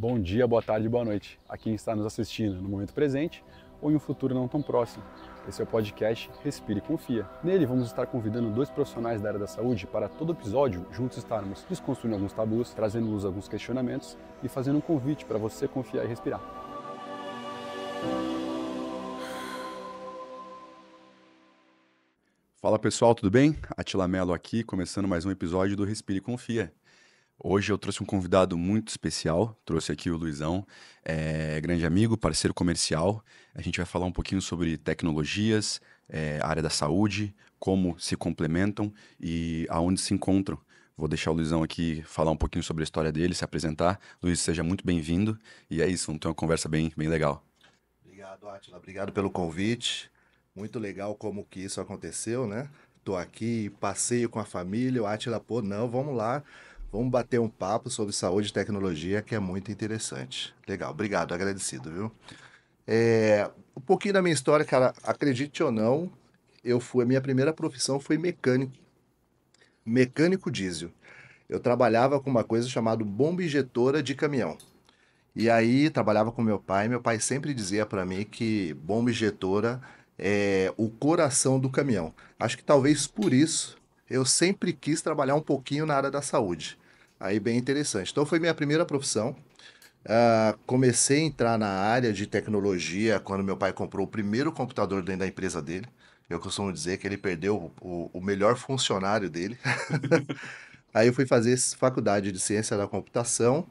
Bom dia, boa tarde, boa noite a quem está nos assistindo no momento presente ou em um futuro não tão próximo. Esse é o podcast Respire e Confia. Nele vamos estar convidando dois profissionais da área da saúde para todo episódio juntos estarmos desconstruindo alguns tabus, trazendo luz a alguns questionamentos e fazendo um convite para você confiar e respirar. Fala pessoal, tudo bem? Atila Mello aqui, começando mais um episódio do Respire e Confia. Hoje eu trouxe um convidado muito especial, trouxe aqui o Luizão, grande amigo, parceiro comercial. A gente vai falar um pouquinho sobre tecnologias, área da saúde, como se complementam e aonde se encontram. Vou deixar o Luizão aqui falar um pouquinho sobre a história dele, se apresentar. Luiz, seja muito bem-vindo. E é isso, vamos ter uma conversa bem legal. Obrigado, Átila. Obrigado pelo convite. Muito legal como que isso aconteceu, né? Tô aqui, passeio com a família, o Átila, pô, não, vamos lá, vamos bater um papo sobre saúde e tecnologia, que é muito interessante. Legal, obrigado, agradecido, viu? Um pouquinho da minha história, cara, acredite ou não, a minha primeira profissão foi mecânico diesel. Eu trabalhava com uma coisa chamada bomba injetora de caminhão. E aí trabalhava com meu pai sempre dizia para mim que bomba injetora é o coração do caminhão. Acho que talvez por isso eu sempre quis trabalhar um pouquinho na área da saúde. Aí bem interessante. Então foi minha primeira profissão. Comecei a entrar na área de tecnologia quando meu pai comprou o primeiro computador dentro da empresa dele. Eu costumo dizer que ele perdeu o melhor funcionário dele. Aí eu fui fazer faculdade de ciência da computação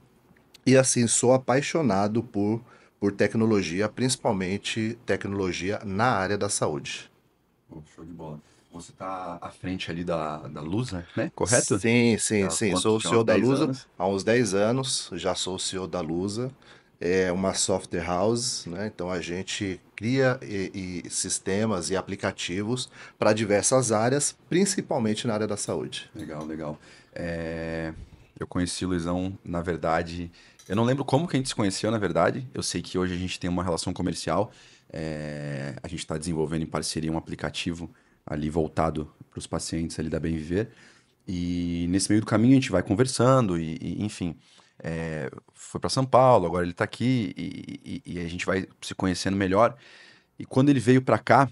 e assim, sou apaixonado por tecnologia, principalmente tecnologia na área da saúde. Oh, show de bola. Você está à frente ali da Lusa, né? Correto? Sim, sim, Há sim. quantos? Sou o Já há uns CEO da 10 Lusa anos? há uns 10 anos, já sou o CEO da Lusa. É uma software house, né? Então a gente cria sistemas e aplicativos para diversas áreas, principalmente na área da saúde. Legal, legal. É, Eu conheci o Luizão, na verdade. Eu não lembro como que a gente se conheceu, na verdade. Eu sei que hoje a gente tem uma relação comercial. A gente está desenvolvendo em parceria um aplicativo ali voltado para os pacientes ali da Bem Viver. E nesse meio do caminho a gente vai conversando enfim. Foi para São Paulo, agora ele está aqui e a gente vai se conhecendo melhor. E quando ele veio para cá,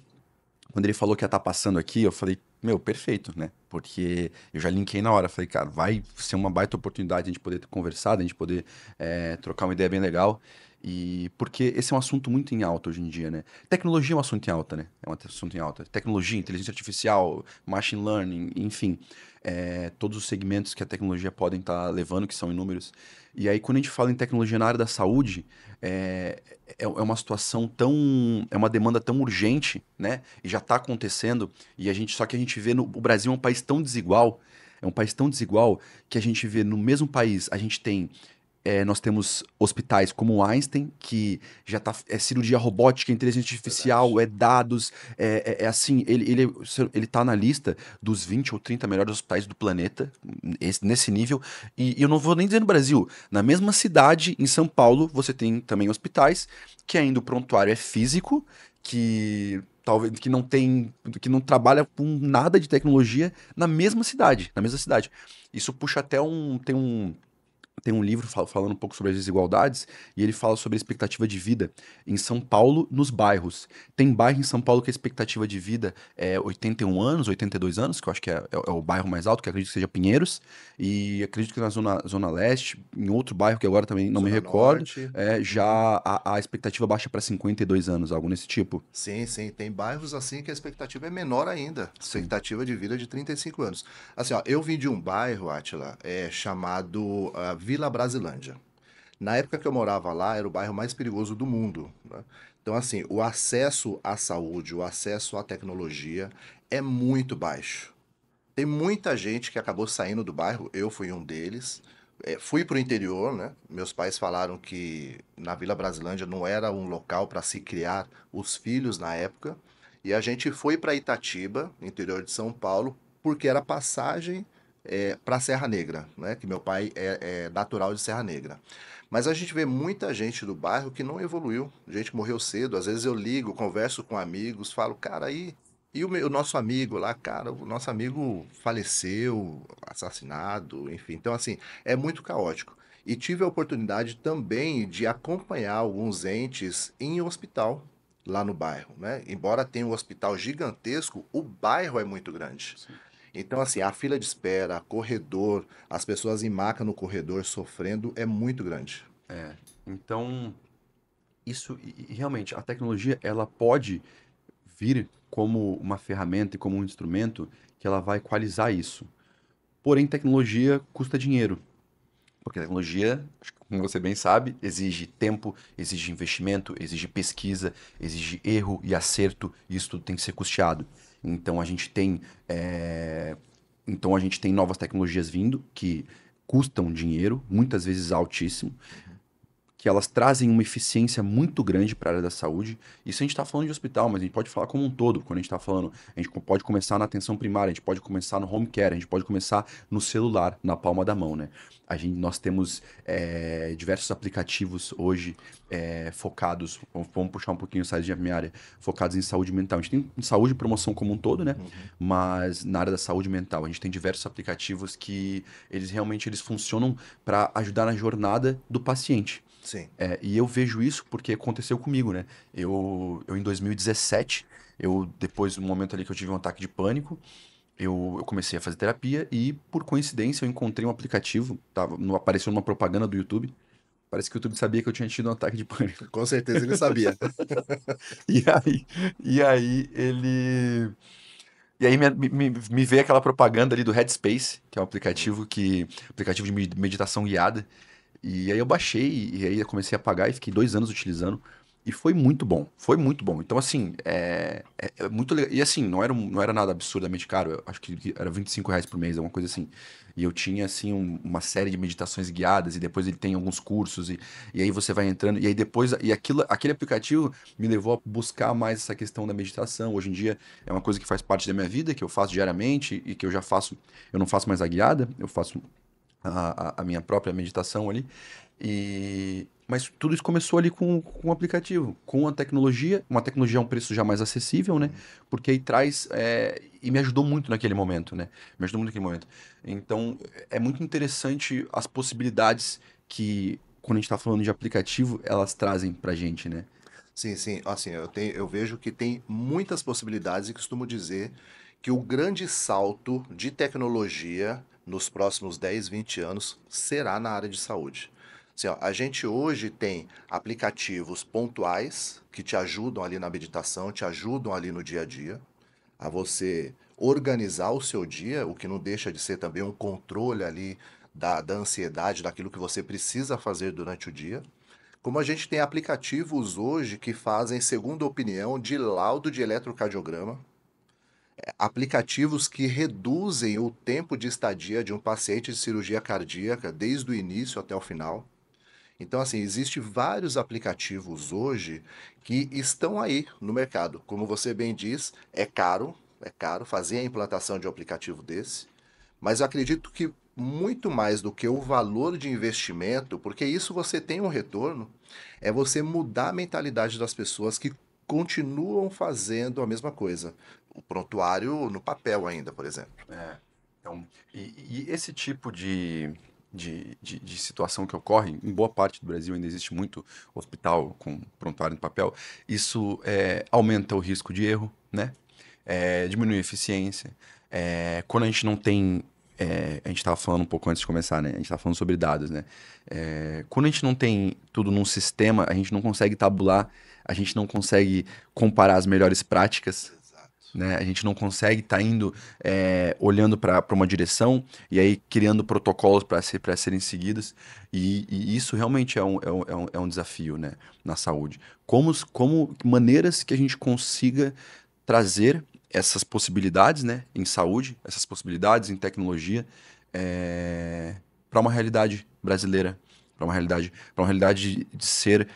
quando ele falou que ia estar passando aqui, eu falei, meu, perfeito, né? Porque eu já linkei na hora. Falei, cara, vai ser uma baita oportunidade de a gente poder ter conversado, a gente poder trocar uma ideia bem legal. E porque esse é um assunto muito em alta hoje em dia, né? Tecnologia é um assunto em alta, né? É um assunto em alta. Tecnologia, inteligência artificial, machine learning, enfim. Todos os segmentos que a tecnologia podem estar levando, que são inúmeros. E aí, quando a gente fala em tecnologia na área da saúde, é uma situação tão. É uma demanda tão urgente, né? E já está acontecendo. Só que a gente vê no o Brasil é um país tão desigual. É um país tão desigual que a gente vê no mesmo país, a gente tem nós temos hospitais como o Einstein, que já tá, é cirurgia robótica, inteligência artificial, Verdade. é dados, assim, ele tá na lista dos 20 ou 30 melhores hospitais do planeta, nesse nível, e eu não vou nem dizer no Brasil, na mesma cidade, em São Paulo, você tem também hospitais, que ainda o prontuário é físico, que talvez que não trabalha com nada de tecnologia na mesma cidade. Isso puxa até tem um livro falando um pouco sobre as desigualdades e ele fala sobre a expectativa de vida em São Paulo, nos bairros. Tem bairro em São Paulo que a expectativa de vida é 81 anos, 82 anos, que eu acho que é o bairro mais alto, que eu acredito que seja Pinheiros, e acredito que na zona Leste, em outro bairro que agora também não me Zona recordo, Norte. já Uhum. a expectativa baixa para 52 anos, algo nesse tipo. Sim, sim, tem bairros assim que a expectativa é menor ainda, Sim. expectativa de vida de 35 anos. Assim, ó, eu vim de um bairro, Átila, chamado Vila Brasilândia. Na época que eu morava lá, era o bairro mais perigoso do mundo, né? Então, assim, o acesso à saúde, o acesso à tecnologia é muito baixo. Tem muita gente que acabou saindo do bairro, eu fui um deles. Fui para o interior, né? Meus pais falaram que na Vila Brasilândia não era um local para se criar os filhos na época. E a gente foi para Itatiba, interior de São Paulo, porque era passagem para Serra Negra, né? Que meu pai é natural de Serra Negra. Mas a gente vê muita gente do bairro que não evoluiu, gente que morreu cedo. Às vezes eu ligo, converso com amigos, falo, cara, aí e o nosso amigo lá, cara, o nosso amigo faleceu, assassinado, enfim. Então, assim, é muito caótico. e tive a oportunidade também de acompanhar alguns entes em hospital lá no bairro, né? Embora tenha um hospital gigantesco, o bairro é muito grande. Sim. Então, assim, a fila de espera, corredor, as pessoas em maca no corredor sofrendo é muito grande. É. Então, isso, e realmente, a tecnologia, ela pode vir como uma ferramenta e como um instrumento que ela vai equalizar isso. Porém, tecnologia custa dinheiro. Porque a tecnologia, acho que como você bem sabe, exige tempo, exige investimento, exige pesquisa, exige erro e acerto, e isso tudo tem que ser custeado. Então a gente tem, eh, então a gente tem novas tecnologias vindo que custam dinheiro, muitas vezes altíssimo, que elas trazem uma eficiência muito grande para a área da saúde. Isso a gente está falando de hospital, mas a gente pode falar como um todo. Quando a gente está falando, a gente pode começar na atenção primária, a gente pode começar no home care, a gente pode começar no celular, na palma da mão, né? Nós temos diversos aplicativos hoje focados, vamos puxar um pouquinho o site da minha área, focados em saúde mental. A gente tem saúde e promoção como um todo, né? Uhum. Mas na área da saúde mental, a gente tem diversos aplicativos que eles funcionam para ajudar na jornada do paciente. Sim. E eu vejo isso porque aconteceu comigo, né? Eu em 2017, depois do momento ali que eu tive um ataque de pânico, eu comecei a fazer terapia e, por coincidência, eu encontrei um aplicativo, apareceu numa propaganda do YouTube. Parece que o YouTube sabia que eu tinha tido um ataque de pânico. Com certeza ele sabia. E aí, e aí ele. E aí me veio aquela propaganda ali do Headspace, que é um Uhum. aplicativo de meditação guiada. E aí eu baixei, e aí eu comecei a pagar e fiquei 2 anos utilizando. E foi muito bom, foi muito bom. Então, assim, é muito legal. E assim, não era nada absurdamente caro, eu acho que era R$ 25 por mês, alguma coisa assim. E eu tinha, assim, uma série de meditações guiadas, e depois ele tem alguns cursos, e aí você vai entrando. E aí depois, aquele aplicativo me levou a buscar mais essa questão da meditação. Hoje em dia é uma coisa que faz parte da minha vida, que eu faço diariamente, e que eu já faço, eu não faço mais a guiada, eu faço a minha própria meditação ali. Mas tudo isso começou ali com o aplicativo, com a tecnologia, uma tecnologia a um preço já mais acessível, né? Uhum. Porque aí traz. E me ajudou muito naquele momento, né? Me ajudou muito naquele momento. Então, é muito interessante as possibilidades que, quando a gente está falando de aplicativo, elas trazem pra gente, né? Sim, sim. Assim, eu vejo que tem muitas possibilidades e costumo dizer que o grande salto de tecnologia nos próximos 10, 20 anos será na área de saúde. Assim, ó, a gente hoje tem aplicativos pontuais que te ajudam ali na meditação, te ajudam ali no dia a dia, a você organizar o seu dia, o que não deixa de ser também um controle ali da ansiedade, daquilo que você precisa fazer durante o dia. Como a gente tem aplicativos hoje que fazem segunda opinião de laudo de eletrocardiograma, aplicativos que reduzem o tempo de estadia de um paciente de cirurgia cardíaca desde o início até o final. Então, assim, existem vários aplicativos hoje que estão aí no mercado. Como você bem diz, é caro fazer a implantação de um aplicativo desse. Mas eu acredito que muito mais do que o valor de investimento, porque isso você tem um retorno, é você mudar a mentalidade das pessoas que continuam fazendo a mesma coisa. O prontuário no papel ainda, por exemplo. É, então, e esse tipo de situação que ocorre, em boa parte do Brasil ainda existe muito hospital com prontuário no papel, isso aumenta o risco de erro, né? Diminui a eficiência. Quando a gente não tem. A gente estava falando um pouco antes de começar, né? A gente estava falando sobre dados, né? Quando a gente não tem tudo num sistema, a gente não consegue tabular, a gente não consegue comparar as melhores práticas, Exato. né? A gente não consegue estar indo olhando para uma direção e aí criando protocolos para serem seguidos. E isso realmente é um desafio, né, na saúde. Como maneiras que a gente consiga trazer essas possibilidades, né, em saúde, essas possibilidades em tecnologia, para uma realidade brasileira, para uma realidade de ser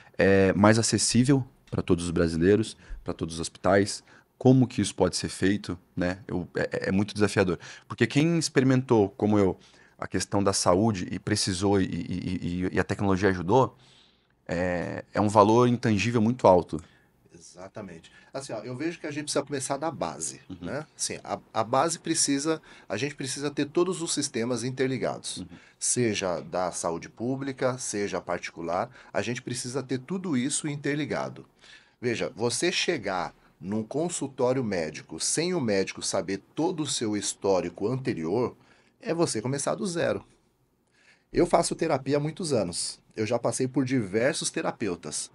mais acessível para todos os brasileiros, para todos os hospitais. Como que isso pode ser feito, né? É muito desafiador, porque quem experimentou, como eu, a questão da saúde e precisou e a tecnologia ajudou, é um valor intangível muito alto. Exatamente. Assim, ó, eu vejo que a gente precisa começar da base, Uhum, né? Assim, a base precisa, a gente precisa ter todos os sistemas interligados, uhum. seja da saúde pública, seja particular, a gente precisa ter tudo isso interligado. Veja, você chegar num consultório médico sem o médico saber todo o seu histórico anterior, é você começar do zero. Eu faço terapia há muitos anos. Eu já passei por diversos terapeutas.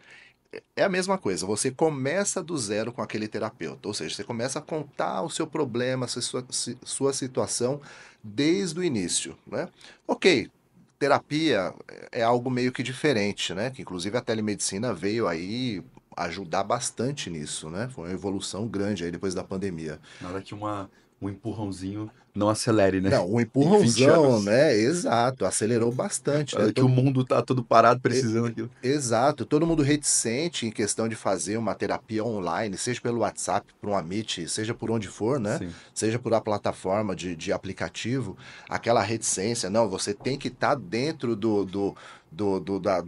É a mesma coisa, você começa do zero com aquele terapeuta, ou seja, você começa a contar o seu problema, sua situação desde o início, né? Ok, terapia é algo meio que diferente, né? Que inclusive a telemedicina veio aí ajudar bastante nisso, né? Foi uma evolução grande aí depois da pandemia. Nada que um empurrãozinho não acelere, né? Não, um Em 20 empurrãozão, anos. né? Exato, acelerou bastante, né? Nada que o mundo tá todo parado E- precisando daquilo. Exato, todo mundo reticente em questão de fazer uma terapia online, seja pelo WhatsApp, por um Meet, seja por onde for, né? Sim. Seja por a plataforma de aplicativo, aquela reticência, não, você tem que estar dentro do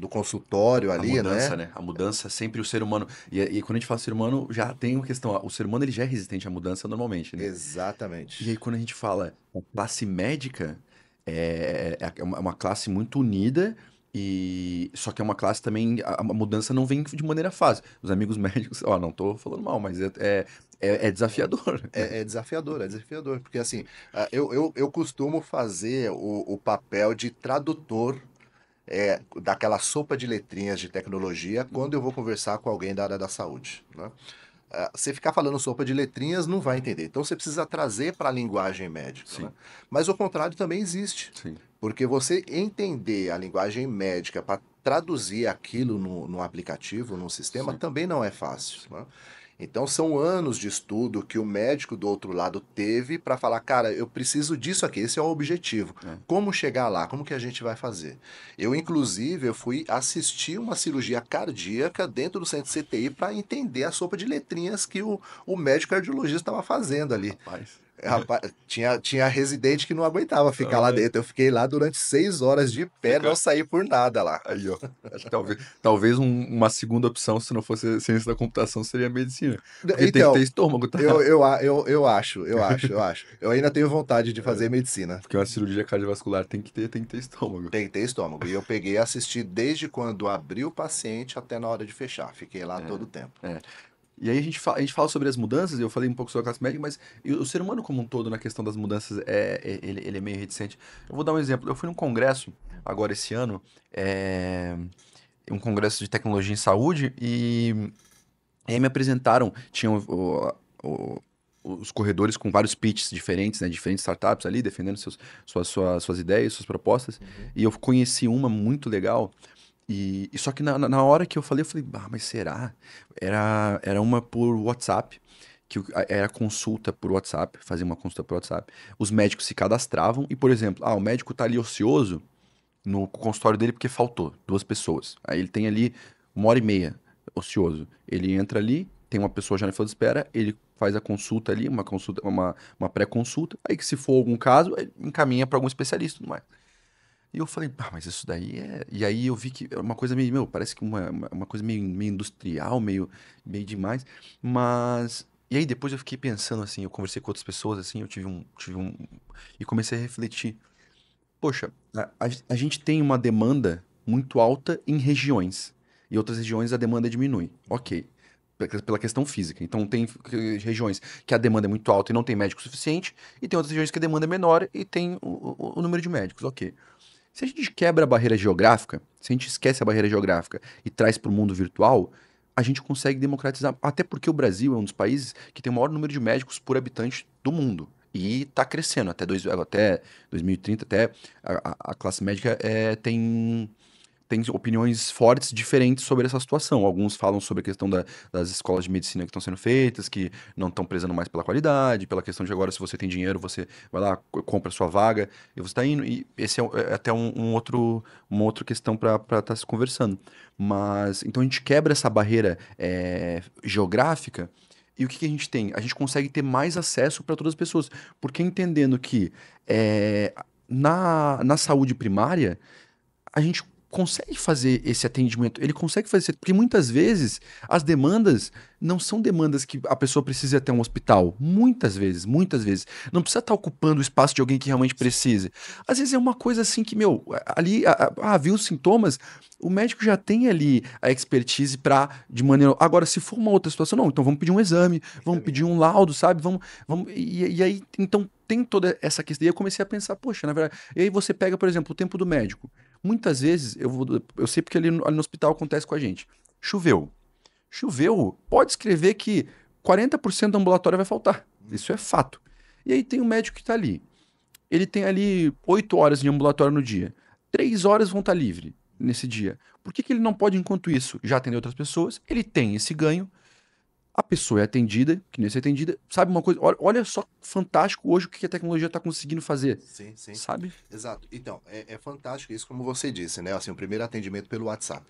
consultório A ali, mudança, né? né? A mudança é sempre o ser humano. E quando a gente fala ser humano, já tem uma questão. O ser humano ele já é resistente à mudança normalmente, né? E aí, Exatamente. quando a gente fala classe médica, é uma classe muito unida, e só que é uma classe também. A mudança não vem de maneira fácil. Os amigos médicos, ó, não tô falando mal, mas é desafiador, né? É desafiador, é desafiador, porque assim, eu costumo fazer o papel de tradutor daquela sopa de letrinhas de tecnologia quando eu vou conversar com alguém da área da saúde, né? Você ficar falando sopa de letrinhas não vai entender. Então você precisa trazer para a linguagem médica, né? Sim, Mas o contrário também existe. sim, Porque você entender a linguagem médica para traduzir aquilo no aplicativo, num sistema, sim, também não é fácil, sim. né? Então são anos de estudo que o médico do outro lado teve para falar, cara, eu preciso disso aqui, esse é o objetivo. É. Como chegar lá? Como que a gente vai fazer? Eu fui assistir uma cirurgia cardíaca dentro do centro CTI para entender a sopa de letrinhas que o médico cardiologista estava fazendo ali. Rapaz. Rapaz, tinha residente que não aguentava ficar lá Ai, dentro. Eu fiquei lá durante 6 horas de pé, não fica saí por nada lá. aí, ó. Acho que talvez uma segunda opção, se não fosse ciência da computação, seria a medicina. Porque tem que ter Então, estômago, tá? eu acho. Eu ainda tenho vontade de fazer medicina. Porque uma cirurgia cardiovascular tem que ter estômago. Tem que ter estômago. E eu peguei e assisti desde quando abriu o paciente até na hora de fechar. Fiquei lá todo o tempo. É. E aí a gente fala sobre as mudanças, eu falei um pouco sobre a classe médica, mas o ser humano como um todo, na questão das mudanças, ele é meio reticente. Eu vou dar um exemplo. Eu fui num congresso, agora esse ano, um congresso de tecnologia em saúde, e aí me apresentaram, tinham o- os corredores com vários pitches diferentes, né, diferentes startups ali, defendendo suas ideias, suas propostas, Uhum. e eu conheci uma muito legal, e só que na hora que eu falei, mas será? Era uma por WhatsApp, era consulta por WhatsApp, fazia uma consulta por WhatsApp. Os médicos se cadastravam e, por exemplo, o médico tá ali ocioso no consultório dele porque faltou duas pessoas. Aí ele tem ali 1 hora e meia ocioso. Ele entra ali, tem uma pessoa já na fila de espera, ele faz a consulta ali, uma consulta, uma pré-consulta, aí que se for algum caso, ele encaminha para algum especialista e tudo mais. E eu falei, mas isso daí é. E aí eu vi que é uma coisa meio, parece que uma coisa meio industrial, meio demais. Mas. E aí depois eu fiquei pensando assim, eu conversei com outras pessoas, assim, eu tive um. E comecei a refletir. Poxa, a gente tem uma demanda muito alta em regiões. E outras regiões a demanda diminui. Ok. Pela questão física. Então tem regiões que a demanda é muito alta e não tem médico suficiente, e tem outras regiões que a demanda é menor e tem o número de médicos. Ok. Se a gente quebra a barreira geográfica, se a gente esquece a barreira geográfica e traz para o mundo virtual, a gente consegue democratizar. Até porque o Brasil é um dos países que tem o maior número de médicos por habitante do mundo. E está crescendo até 2030, até a classe médica tem opiniões fortes diferentes sobre essa situação. Alguns falam sobre a questão das escolas de medicina que estão sendo feitas, que não estão prezando mais pela qualidade, pela questão de agora, se você tem dinheiro, você vai lá, compra a sua vaga e você está indo. E esse é até uma outra questão para estar se conversando. Mas, então a gente quebra essa barreira geográfica. E o que a gente tem? A gente consegue ter mais acesso para todas as pessoas. Porque entendendo que na saúde primária, a gente consegue fazer esse atendimento, ele consegue fazer, porque muitas vezes as demandas não são demandas que a pessoa precisa ir até um hospital. Muitas vezes. Não precisa estar ocupando o espaço de alguém que realmente precise. Às vezes é uma coisa assim que, meu, ali, viu os sintomas, o médico já tem ali a expertise para, de maneira. Agora, se for uma outra situação, não, então vamos pedir um exame, vamos pedir Encaminhar. um laudo, sabe? E aí, então, tem toda essa questão. E eu comecei a pensar, poxa, na verdade. E aí você pega, por exemplo, o tempo do médico. Muitas vezes, eu sei porque ali no hospital acontece com a gente. Choveu. Choveu, pode escrever que 40% do ambulatório vai faltar. Isso é fato. E aí tem um médico que está ali. Ele tem ali 8 horas de ambulatório no dia. 3 horas vão estar livre nesse dia. Por que ele não pode, enquanto isso, já atender outras pessoas? Ele tem esse ganho. A pessoa é atendida, que nem ser atendida. Sabe uma coisa? Olha só fantástico hoje o que a tecnologia está conseguindo fazer. Sim, sim. Sabe? Exato. Então, é fantástico isso, como você disse, né? Assim, o primeiro atendimento pelo WhatsApp.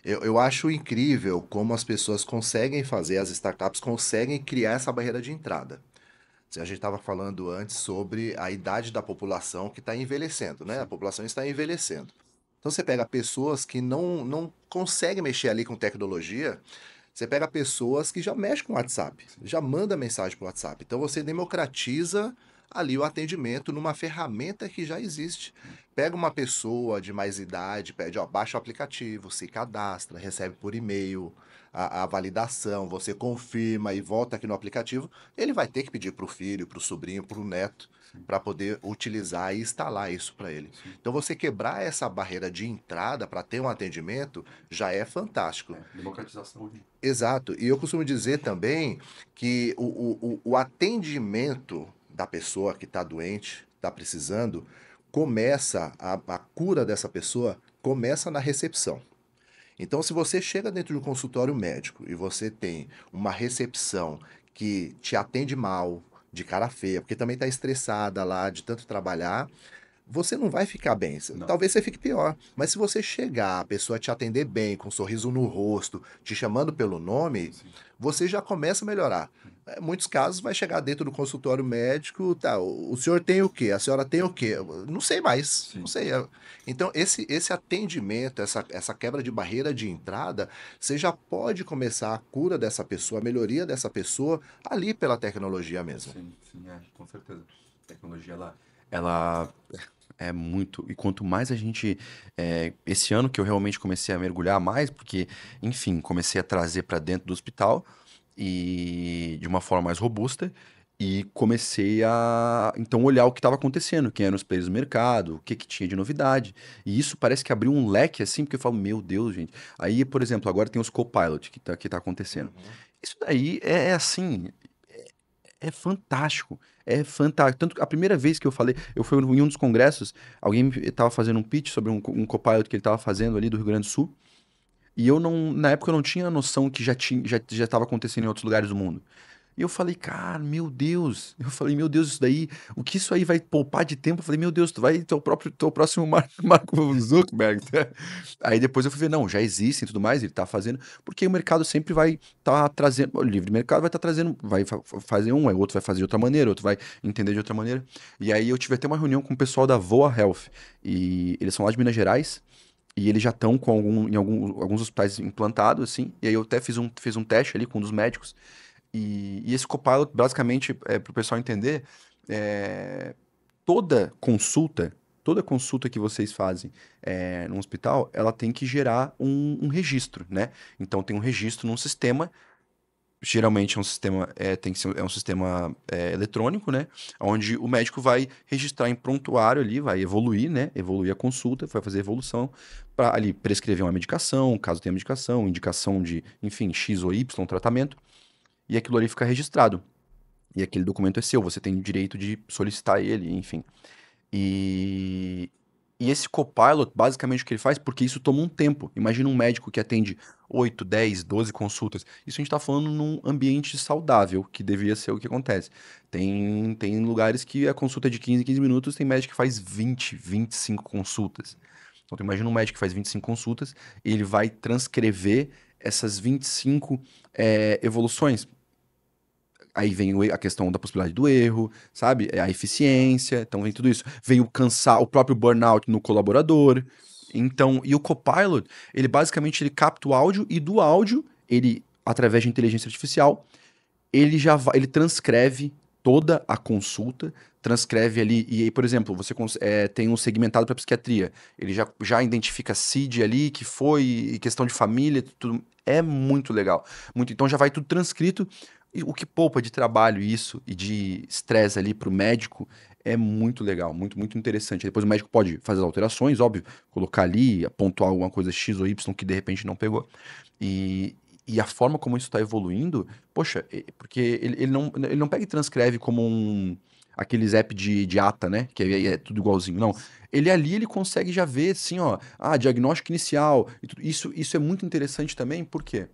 Eu acho incrível como as pessoas conseguem fazer, as startups conseguem criar essa barreira de entrada. A gente estava falando antes sobre a idade da população que está envelhecendo, né? A Sim. população está envelhecendo. Então você pega pessoas que não conseguem mexer ali com tecnologia, você pega pessoas que já mexem com o WhatsApp, Sim. já manda mensagem para o WhatsApp. Então você democratiza ali o atendimento numa ferramenta que já existe. Pega uma pessoa de mais idade, pede, ó, baixa o aplicativo, se cadastra, recebe por e-mail a validação, você confirma e volta aqui no aplicativo. Ele vai ter que pedir para o filho, para o sobrinho, para o neto, Sim. para poder utilizar e instalar isso para ele. Sim. Então você quebrar essa barreira de entrada para ter um atendimento já é fantástico. Democratização. Exato. E eu costumo dizer também que o atendimento da pessoa que está doente, está precisando, começa, a cura dessa pessoa começa na recepção. Então, se você chega dentro de um consultório médico e você tem uma recepção que te atende mal, de cara feia, porque também está estressada lá de tanto trabalhar, você não vai ficar bem. Não. Talvez você fique pior. Mas se você chegar, a pessoa te atender bem, com um sorriso no rosto, te chamando pelo nome, Sim. você já começa a melhorar. Em muitos casos, vai chegar dentro do consultório médico, tá, o senhor tem o quê? A senhora tem o quê? Não sei mais, não Sim. sei. Então, esse atendimento, essa quebra de barreira de entrada, você já pode começar a cura dessa pessoa, a melhoria dessa pessoa, ali pela tecnologia mesmo. Sim, sim, com certeza. A tecnologia, ela é muito. E quanto mais a gente. Esse ano que eu realmente comecei a mergulhar mais, porque, enfim, comecei a trazer para dentro do hospital e de uma forma mais robusta. E comecei a, então, olhar o que estava acontecendo, quem eram os players do mercado, o que que tinha de novidade. E isso parece que abriu um leque, assim, porque eu falo, meu Deus, gente. Aí, por exemplo, agora tem os Copilot que tá acontecendo. Uhum. Isso daí é assim, é fantástico. É fantástico. Tanto que a primeira vez que eu falei, eu fui em um dos congressos, alguém estava fazendo um pitch sobre um copilot que ele estava fazendo ali do Rio Grande do Sul, e eu não, na época eu não tinha noção que já estava acontecendo em outros lugares do mundo. E eu falei, cara, meu Deus. Eu falei, meu Deus, isso daí, o que isso aí vai poupar de tempo? Eu falei, meu Deus, tu é o próximo Marco Zuckerberg. Aí depois eu fui ver, não, já existem e tudo mais, ele tá fazendo, porque o mercado sempre vai estar trazendo, o livre mercado vai estar trazendo, vai fazer um, aí o outro vai fazer de outra maneira, outro vai entender de outra maneira. E aí eu tive até uma reunião com o pessoal da Voa Health, e eles são lá de Minas Gerais, e eles já estão com alguns hospitais implantados, assim, e aí eu até fiz um teste ali com um dos médicos, e esse Copilot, basicamente, para o pessoal entender, é, toda consulta, toda consulta que vocês fazem num hospital, ela tem que gerar um registro, né? Então tem um registro num sistema, geralmente é um sistema, é um sistema eletrônico, né? Onde o médico vai registrar em prontuário ali, vai evoluir, né? Evoluir a consulta, vai fazer evolução para ali prescrever uma medicação, caso tenha medicação, indicação de, enfim, X ou Y tratamento, e aquilo ali fica registrado. E aquele documento é seu, você tem o direito de solicitar ele, enfim. E, e esse Copilot, basicamente o que ele faz, porque isso toma um tempo. Imagina um médico que atende 8, 10, 12 consultas. Isso a gente está falando num ambiente saudável, que deveria ser o que acontece. Tem lugares que a consulta é de 15 em 15 minutos, tem médico que faz 20, 25 consultas. Então, tu imagina um médico que faz 25 consultas, e ele vai transcrever essas 25 evoluções. Aí vem a questão da possibilidade do erro, sabe? A eficiência, então vem tudo isso. Vem o cansar, o próprio burnout no colaborador. Então, e o Copilot, ele basicamente ele capta o áudio e do áudio, ele, através de inteligência artificial, ele já vai, ele transcreve toda a consulta, transcreve ali, e aí, por exemplo, você tem um segmentado para psiquiatria, ele já identifica CID ali, que foi, e questão de família, tudo, é muito legal. Muito, então já vai tudo transcrito, e o que poupa de trabalho isso, e de estresse ali para o médico, é muito legal, muito, muito interessante. Depois o médico pode fazer as alterações, óbvio, colocar ali, pontuar alguma coisa X ou Y que de repente não pegou. E, e a forma como isso está evoluindo, poxa, porque ele não pega e transcreve como aqueles app de ata, né? Que é tudo igualzinho. Não. Ele ali, ele consegue já ver, assim, ó, diagnóstico inicial. Isso é muito interessante também, por quê?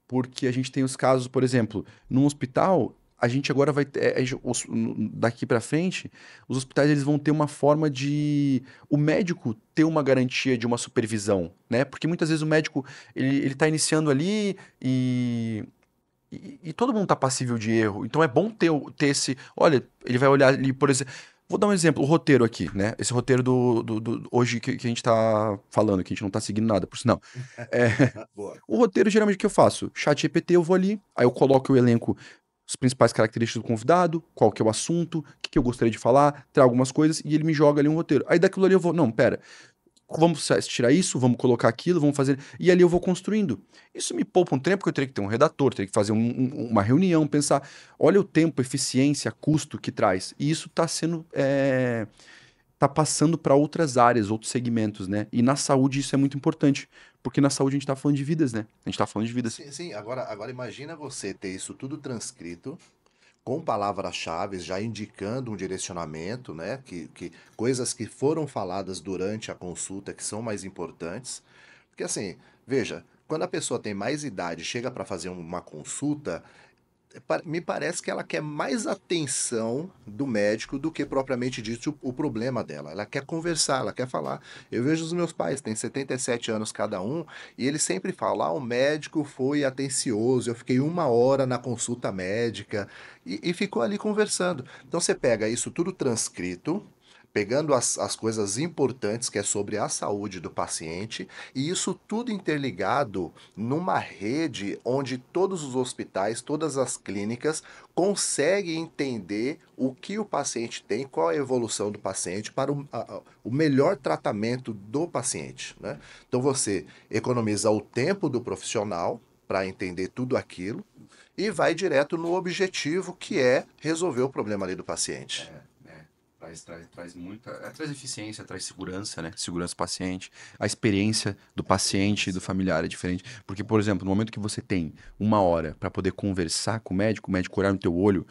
Porque a gente tem os casos, por exemplo, num hospital, a gente agora vai ter, daqui para frente, os hospitais eles vão ter uma forma de o médico ter uma garantia de uma supervisão, né? Porque muitas vezes o médico ele tá iniciando ali e todo mundo tá passível de erro. Então é bom ter esse, olha, ele vai olhar ali, por exemplo, vou dar um exemplo, o roteiro aqui, né? Esse roteiro hoje que a gente tá falando, que a gente não tá seguindo nada, por sinal. É, Boa. o roteiro, geralmente, o que eu faço? Chat GPT, eu vou ali, aí eu coloco o elenco, as principais características do convidado, qual que é o assunto, o que que eu gostaria de falar, trago algumas coisas e ele me joga ali um roteiro. Aí daquilo ali eu vou, não, pera, vamos tirar isso, vamos colocar aquilo, vamos fazer. E ali eu vou construindo. Isso me poupa um tempo, porque eu teria que ter um redator, teria que fazer uma reunião, pensar, olha o tempo, eficiência, custo que traz. E isso está sendo. Tá passando para outras áreas, outros segmentos, né? E na saúde isso é muito importante, porque na saúde a gente tá falando de vidas, né? A gente tá falando de vidas. Sim, sim, agora imagina você ter isso tudo transcrito, com palavras-chave, já indicando um direcionamento, né? Que coisas que foram faladas durante a consulta que são mais importantes. Porque assim, veja, quando a pessoa tem mais idade, chega para fazer uma consulta, me parece que ela quer mais atenção do médico do que propriamente dito o problema dela. Ela quer conversar, ela quer falar. Eu vejo os meus pais, têm 77 anos cada um, e eles sempre falam: o médico foi atencioso, eu fiquei 1 hora na consulta médica e ficou ali conversando. Então você pega isso tudo transcrito, pegando as coisas importantes que é sobre a saúde do paciente, e isso tudo interligado numa rede onde todos os hospitais, todas as clínicas conseguem entender o que o paciente tem, qual é a evolução do paciente para o melhor tratamento do paciente, né? Então você economiza o tempo do profissional para entender tudo aquilo e vai direto no objetivo que é resolver o problema ali do paciente. Traz muita. Traz eficiência, traz segurança, né? Segurança do paciente. A experiência do paciente e do familiar é diferente. Porque, por exemplo, no momento que você tem 1 hora para poder conversar com o médico olhar no teu olho.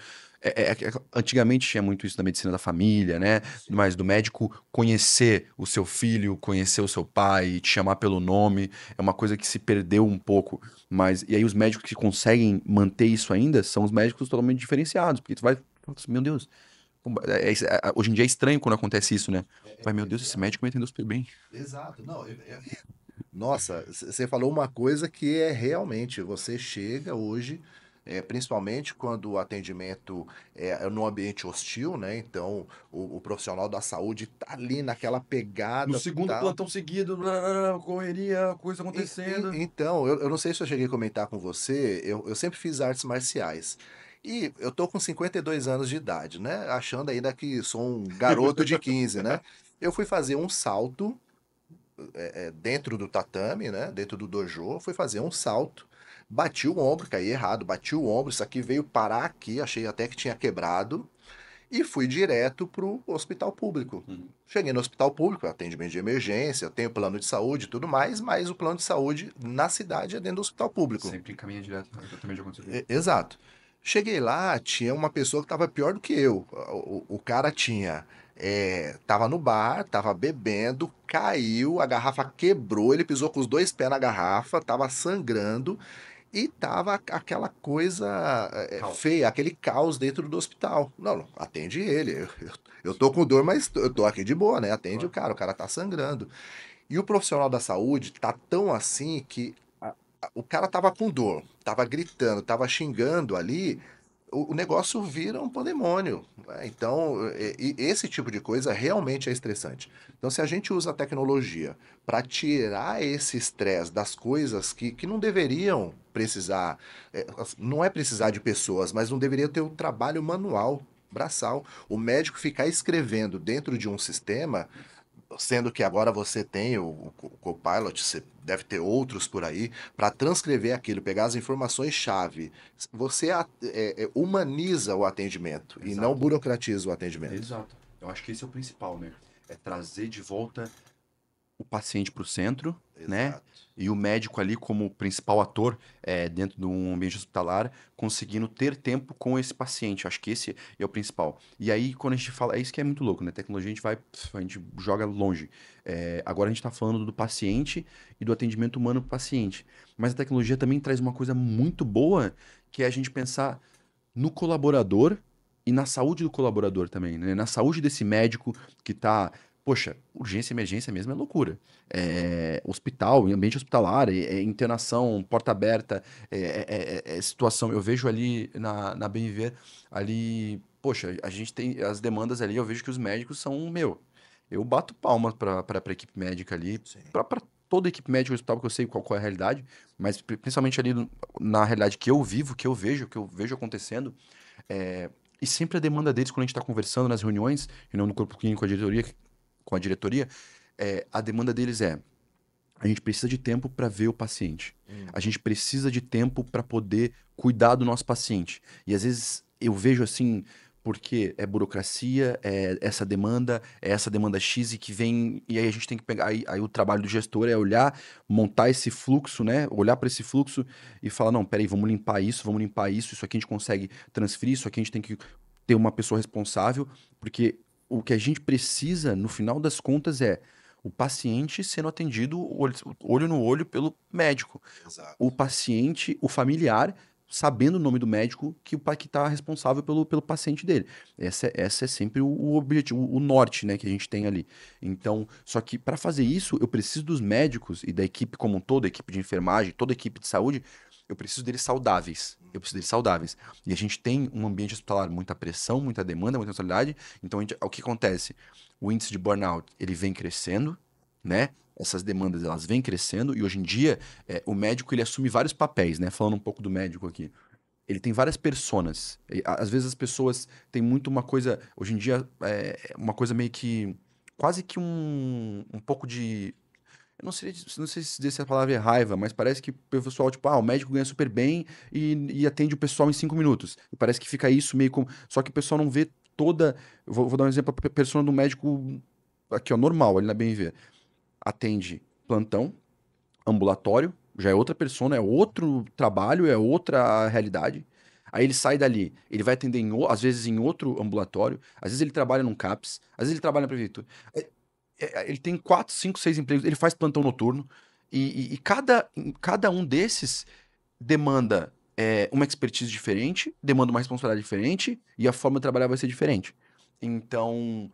Antigamente tinha muito isso na medicina da família, né? Mas do médico conhecer o seu filho, conhecer o seu pai, te chamar pelo nome, é uma coisa que se perdeu um pouco. Mas, e aí os médicos que conseguem manter isso ainda são os médicos totalmente diferenciados. Porque tu vai, putz, meu Deus, hoje em dia é estranho quando acontece isso, né? Vai, meu Deus, esse médico me atendeu super bem. Exato. Não, nossa, você falou uma coisa que é realmente, você chega hoje, principalmente quando o atendimento é num ambiente hostil, né? Então, o profissional da saúde tá ali naquela No pegada segundo tal. plantão seguido, correria, coisa acontecendo. Então, eu não sei se eu cheguei a comentar com você, eu sempre fiz artes marciais. E eu tô com 52 anos de idade, né? Achando ainda que sou um garoto de 15, né? Eu fui fazer um salto dentro do tatame, né? Dentro do dojo, fui fazer um salto, bati o ombro, caí errado, bati o ombro, isso aqui veio parar aqui, achei até que tinha quebrado, e fui direto pro hospital público. Uhum. Cheguei no hospital público, atendimento de emergência, eu tenho plano de saúde e tudo mais, mas o plano de saúde na cidade é dentro do hospital público. Sempre encaminha direto. Eu também já aconteceu. Exato. Cheguei lá, tinha uma pessoa que estava pior do que eu. O cara tinha. Tava no bar, tava bebendo, caiu, a garrafa quebrou, ele pisou com os dois pés na garrafa, tava sangrando e tava aquela coisa Caos. feia, aquele caos dentro do hospital. Não, não, atende ele. Eu tô com dor, mas eu tô aqui de boa, né? Atende o cara tá sangrando. E o profissional da saúde tá tão assim que o cara tava com dor, tava gritando, tava xingando ali. o negócio vira um pandemônio, né? Então, esse tipo de coisa realmente é estressante. Então, se a gente usa a tecnologia para tirar esse estresse das coisas que não deveriam precisar, não é precisar de pessoas, mas não deveria ter o trabalho manual, braçal. O médico ficar escrevendo dentro de um sistema, sendo que agora você tem o Copilot, você deve ter outros por aí, para transcrever aquilo, pegar as informações-chave. Você humaniza o atendimento e não Exato. burocratiza o atendimento. Exato. Eu acho que esse é o principal, né? É trazer de volta o paciente para o centro, né? Exato. E o médico ali como principal ator dentro de um ambiente hospitalar, conseguindo ter tempo com esse paciente. Acho que esse é o principal. E aí, quando a gente fala, é isso que é muito louco, né? Tecnologia a gente joga longe. Agora a gente está falando do paciente e do atendimento humano para o paciente. Mas a tecnologia também traz uma coisa muito boa, que é a gente pensar no colaborador e na saúde do colaborador também, né? Na saúde desse médico que tá. Poxa, urgência e emergência mesmo é loucura. Hospital, ambiente hospitalar, internação, porta aberta, situação. Eu vejo ali na BMV, ali, poxa, a gente tem as demandas ali, eu vejo que os médicos são, meu, eu bato palmas para a equipe médica ali, Sim. para toda a equipe médica do hospital, porque eu sei qual é a realidade, mas principalmente ali na realidade que eu vivo, que eu vejo acontecendo, é, e sempre a demanda deles, quando a gente está conversando nas reuniões, reunião no corpo clínico com a diretoria, a demanda deles é: a gente precisa de tempo para ver o paciente. A Uhum. gente precisa de tempo para poder cuidar do nosso paciente. E às vezes eu vejo assim, porque é burocracia, é essa demanda X e que vem. E aí a gente tem que pegar. Aí o trabalho do gestor é olhar, montar esse fluxo, né? Olhar para esse fluxo e falar: não, peraí, vamos limpar isso aqui a gente consegue transferir, isso aqui a gente tem que ter uma pessoa responsável, porque o que a gente precisa, no final das contas, é o paciente sendo atendido olho no olho pelo médico. O Exato. paciente, o familiar, sabendo o nome do médico que está responsável pelo paciente dele. Essa é sempre o objetivo, o norte, né, que a gente tem ali. Então, só que para fazer isso, eu preciso dos médicos e da equipe como um todo, a equipe de enfermagem, toda a equipe de saúde, eu preciso deles saudáveis. Eu preciso deles saudáveis. E a gente tem um ambiente hospitalar, muita pressão, muita demanda, muita responsabilidade. Então, o que acontece? O índice de burnout, ele vem crescendo, né? Essas demandas, elas vêm crescendo e hoje em dia o médico ele assume vários papéis, né? Falando um pouco do médico aqui. Ele tem várias personas. Às vezes as pessoas têm muito uma coisa. Hoje em dia, uma coisa meio que. Quase que um pouco de. Eu não sei se dizer se a palavra é raiva, mas parece que o pessoal, tipo, o médico ganha super bem e atende o pessoal em 5 minutos. E parece que fica isso meio como. Só que o pessoal não vê toda. Vou dar um exemplo, a persona do médico aqui, ó, normal, ali na BMV. Atende plantão, ambulatório, já é outra persona, é outro trabalho, é outra realidade. Aí ele sai dali, ele vai atender às vezes em outro ambulatório, às vezes ele trabalha num CAPS, às vezes ele trabalha na prefeitura. Ele tem 4, 5, 6 empregos, ele faz plantão noturno, e cada um desses demanda uma expertise diferente, demanda uma responsabilidade diferente, e a forma de trabalhar vai ser diferente. Então,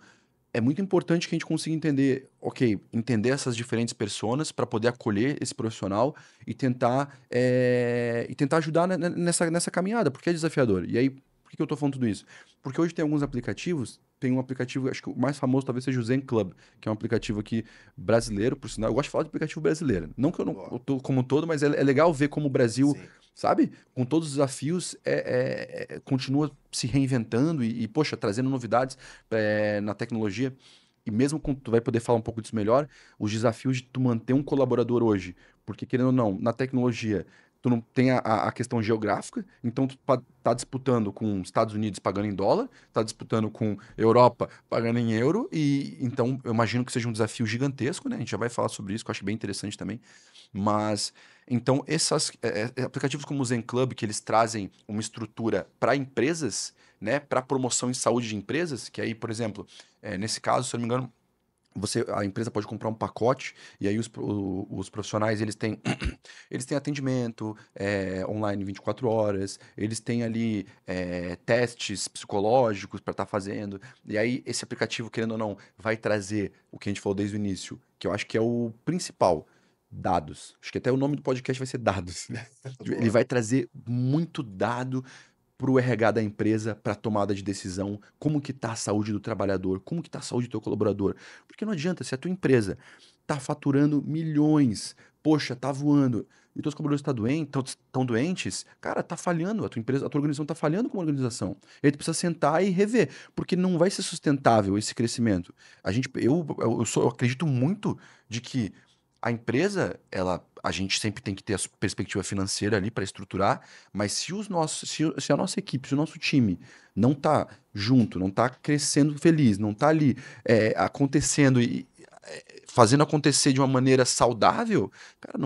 é muito importante que a gente consiga entender, ok, entender essas diferentes personas para poder acolher esse profissional e tentar ajudar nessa caminhada, porque é desafiador. E aí, por que eu estou falando tudo isso? Porque hoje tem alguns aplicativos, tem um aplicativo, acho que o mais famoso talvez seja o Zen Club, que é um aplicativo aqui brasileiro, por sinal. Eu gosto de falar de aplicativo brasileiro. Não que eu não Ó, eu tô como um todo, mas é legal ver como o Brasil, sim. sabe? Com todos os desafios, continua se reinventando poxa, trazendo novidades na tecnologia. E mesmo com, tu vai poder falar um pouco disso melhor, os desafios de tu manter um colaborador hoje. Porque, querendo ou não, na tecnologia, tu não tem a questão geográfica, então tu tá disputando com Estados Unidos pagando em dólar, tá disputando com Europa pagando em euro, e então eu imagino que seja um desafio gigantesco, né? A gente já vai falar sobre isso, que eu acho bem interessante também. Mas, então, aplicativos como o Zen Club, que eles trazem uma estrutura para empresas, né, para promoção em saúde de empresas, que aí, por exemplo, nesse caso, se eu não me engano, a empresa pode comprar um pacote e aí os profissionais eles têm atendimento online 24 horas, eles têm ali testes psicológicos para estar fazendo. E aí esse aplicativo, querendo ou não, vai trazer o que a gente falou desde o início, que eu acho que é o principal. Dados. Acho que até o nome do podcast vai ser dados. Ele Boa. vai trazer muito dado para o RH da empresa, para a tomada de decisão, como que está a saúde do trabalhador, como que está a saúde do teu colaborador. Porque não adianta, se a tua empresa está faturando milhões, poxa, tá voando, e teus colaboradores estão doentes, cara, tá falhando, a tua empresa, a tua organização tá falhando como organização. E aí tu precisa sentar e rever, porque não vai ser sustentável esse crescimento. Eu acredito muito de que a empresa, a gente sempre tem que ter a perspectiva financeira ali para estruturar, mas se a nossa equipe, se o nosso time não tá junto, não tá crescendo feliz, não tá ali acontecendo e fazendo acontecer de uma maneira saudável, cara,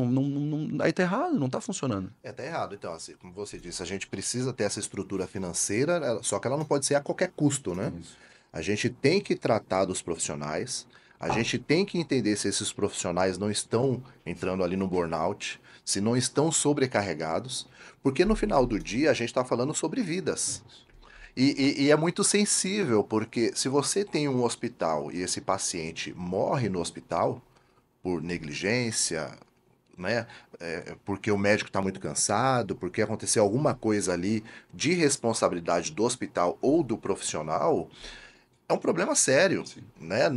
aí tá errado, não tá funcionando. Tá errado. Então, assim, como você disse, a gente precisa ter essa estrutura financeira, só que ela não pode ser a qualquer custo, né? Isso. A gente tem que tratar dos profissionais, a gente tem que entender se esses profissionais não estão entrando ali no burnout, se não estão sobrecarregados, porque no final do dia a gente está falando sobre vidas. E é muito sensível, porque se você tem um hospital e esse paciente morre no hospital por negligência, né? Porque o médico está muito cansado, porque aconteceu alguma coisa ali de responsabilidade do hospital ou do profissional, é um problema sério, Sim. né?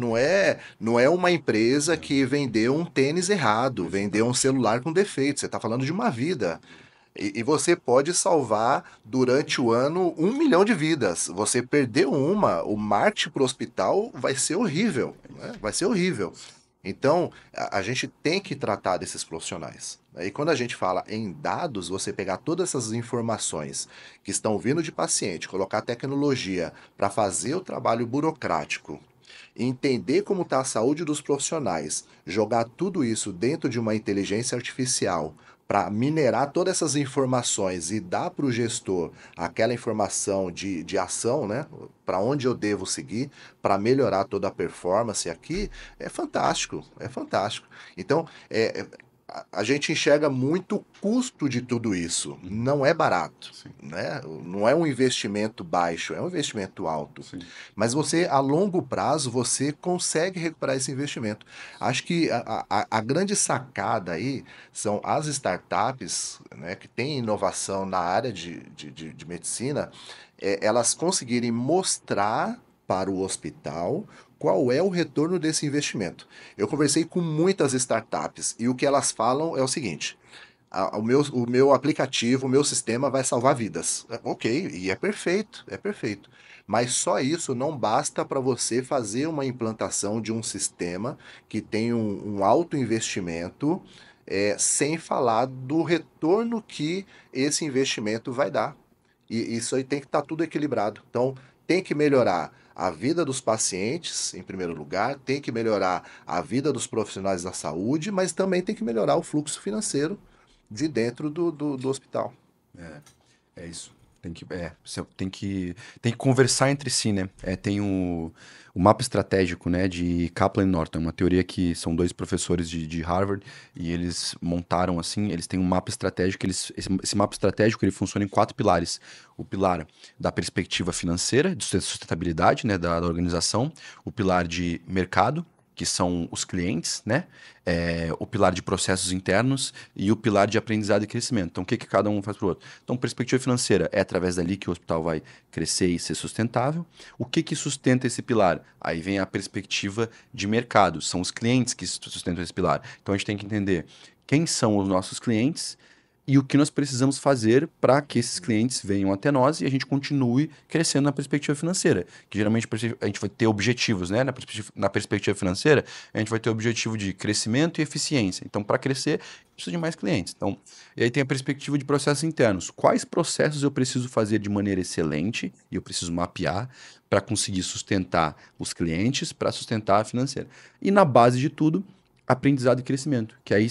Não é uma empresa que vendeu um tênis errado, vendeu um celular com defeito. Você está falando de uma vida. E você pode salvar durante o ano 1 milhão de vidas. Você perdeu uma, o marketing para o hospital vai ser horrível, né? Vai ser horrível. Então, a gente tem que tratar desses profissionais. E quando a gente fala em dados, você pegar todas essas informações que estão vindo de paciente, colocar tecnologia para fazer o trabalho burocrático, entender como está a saúde dos profissionais, jogar tudo isso dentro de uma inteligência artificial para minerar todas essas informações e dar para o gestor aquela informação de ação, né? Para onde eu devo seguir, para melhorar toda a performance aqui, é fantástico, é fantástico. Então, a gente enxerga muito o custo de tudo isso. Não é barato, Sim. né? Não é um investimento baixo, é um investimento alto. Sim. Mas você, a longo prazo, você consegue recuperar esse investimento. Acho que a grande sacada aí são as startups, né, que têm inovação na área de medicina, elas conseguirem mostrar para o hospital qual é o retorno desse investimento. Eu conversei com muitas startups e o que elas falam é o seguinte: o meu aplicativo, o meu sistema vai salvar vidas. Ok, e é perfeito, é perfeito. Mas só isso não basta para você fazer uma implantação de um sistema que tem um alto investimento, sem falar do retorno que esse investimento vai dar. E isso aí tem que estar tudo equilibrado. Então, tem que melhorar a vida dos pacientes, em primeiro lugar, tem que melhorar a vida dos profissionais da saúde, mas também tem que melhorar o fluxo financeiro de dentro do hospital. É isso. Tem que conversar entre si, né? Tem o mapa estratégico, né, de Kaplan e Norton, uma teoria que são dois professores de Harvard e eles montaram assim, eles têm um mapa estratégico, esse mapa estratégico ele funciona em 4 pilares. O pilar da perspectiva financeira, de sustentabilidade, né, da organização, o pilar de mercado, que são os clientes, né? O pilar de processos internos e o pilar de aprendizado e crescimento. Então, o que cada um faz para o outro? Então, perspectiva financeira é através dali que o hospital vai crescer e ser sustentável. O que sustenta esse pilar? Aí vem a perspectiva de mercado. São os clientes que sustentam esse pilar. Então, a gente tem que entender quem são os nossos clientes e o que nós precisamos fazer para que esses clientes venham até nós e a gente continue crescendo na perspectiva financeira. Que geralmente a gente vai ter objetivos, né? Na perspectiva financeira, a gente vai ter o objetivo de crescimento e eficiência. Então, para crescer, precisa de mais clientes. Então, e aí tem a perspectiva de processos internos. Quais processos eu preciso fazer de maneira excelente e eu preciso mapear para conseguir sustentar os clientes, para sustentar a financeira. E na base de tudo, aprendizado e crescimento, que aí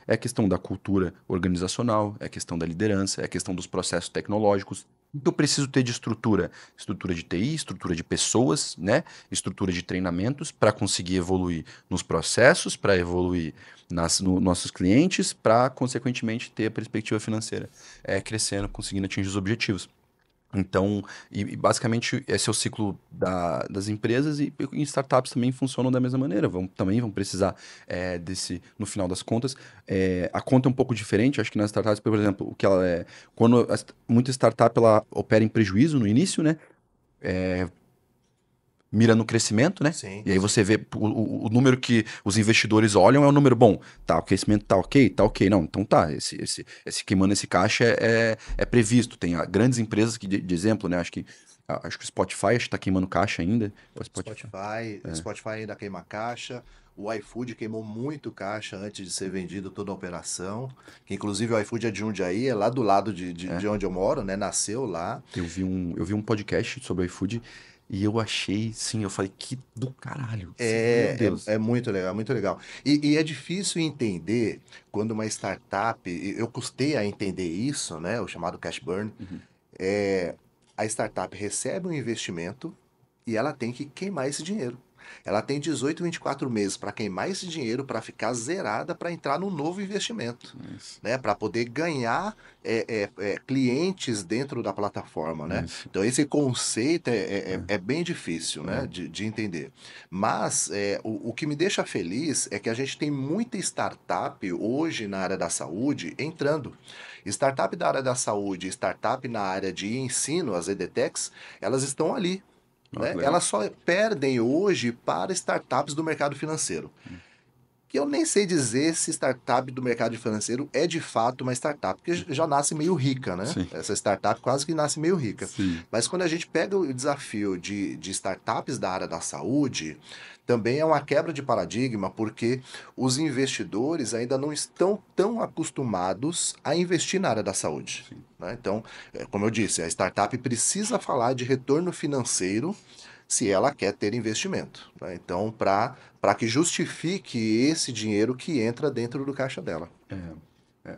é a questão da cultura organizacional, é a questão da liderança, é a questão dos processos tecnológicos. O que eu preciso ter de estrutura? Estrutura de TI, estrutura de pessoas, né? Estrutura de treinamentos para conseguir evoluir nos processos, para evoluir nos nossos clientes, para, consequentemente, ter a perspectiva financeira crescendo, conseguindo atingir os objetivos. Então, e basicamente esse é o ciclo das empresas e em startups também funcionam da mesma maneira. Também vão precisar no final das contas. A conta é um pouco diferente, acho que nas startups, por exemplo, o que ela é. Quando muita startup ela opera em prejuízo no início, né? Mira no crescimento, né? Sim, E aí sim. você vê o número que os investidores olham é um número bom. Tá, o crescimento tá ok. Não, então tá. Esse queimando esse caixa é previsto. Tem grandes empresas que, de exemplo, né? Acho que o Spotify acho que tá queimando caixa ainda. O Spotify. Spotify ainda queima caixa. O iFood queimou muito caixa antes de ser vendido toda a operação. Que inclusive o iFood é de Jundiaí, é lá do lado É. de onde eu moro, né? Nasceu lá. Eu vi um podcast sobre o iFood e eu achei, sim, eu falei, que do caralho. Sim, meu É Deus. muito legal, é muito legal. E é difícil entender quando uma startup, eu custei a entender isso, né? O chamado cash burn. Uhum. É, a startup recebe um investimento e ela tem que queimar esse dinheiro. Ela tem 18, 24 meses para queimar esse dinheiro, para ficar zerada, para entrar num novo investimento, Isso, né? Para poder ganhar clientes dentro da plataforma, né? isso. Então esse conceito É, é bem difícil, né? é. De entender. Mas o que me deixa feliz é que a gente tem muita startup hoje na área da saúde entrando. Startup da área da saúde, startup na área de ensino, as EdTechs, elas estão ali, Ó, né? que legal. Elas só perdem hoje para startups do mercado financeiro. Que eu nem sei dizer se startup do mercado financeiro é de fato uma startup, porque já nasce meio rica, né? Sim, Essa startup quase que nasce meio rica. sim. Mas quando a gente pega o desafio de startups da área da saúde, também é uma quebra de paradigma, porque os investidores ainda não estão tão acostumados a investir na área da saúde, Sim. né? Então, como eu disse, a startup precisa falar de retorno financeiro se ela quer ter investimento, né? Então, para que justifique esse dinheiro que entra dentro do caixa dela.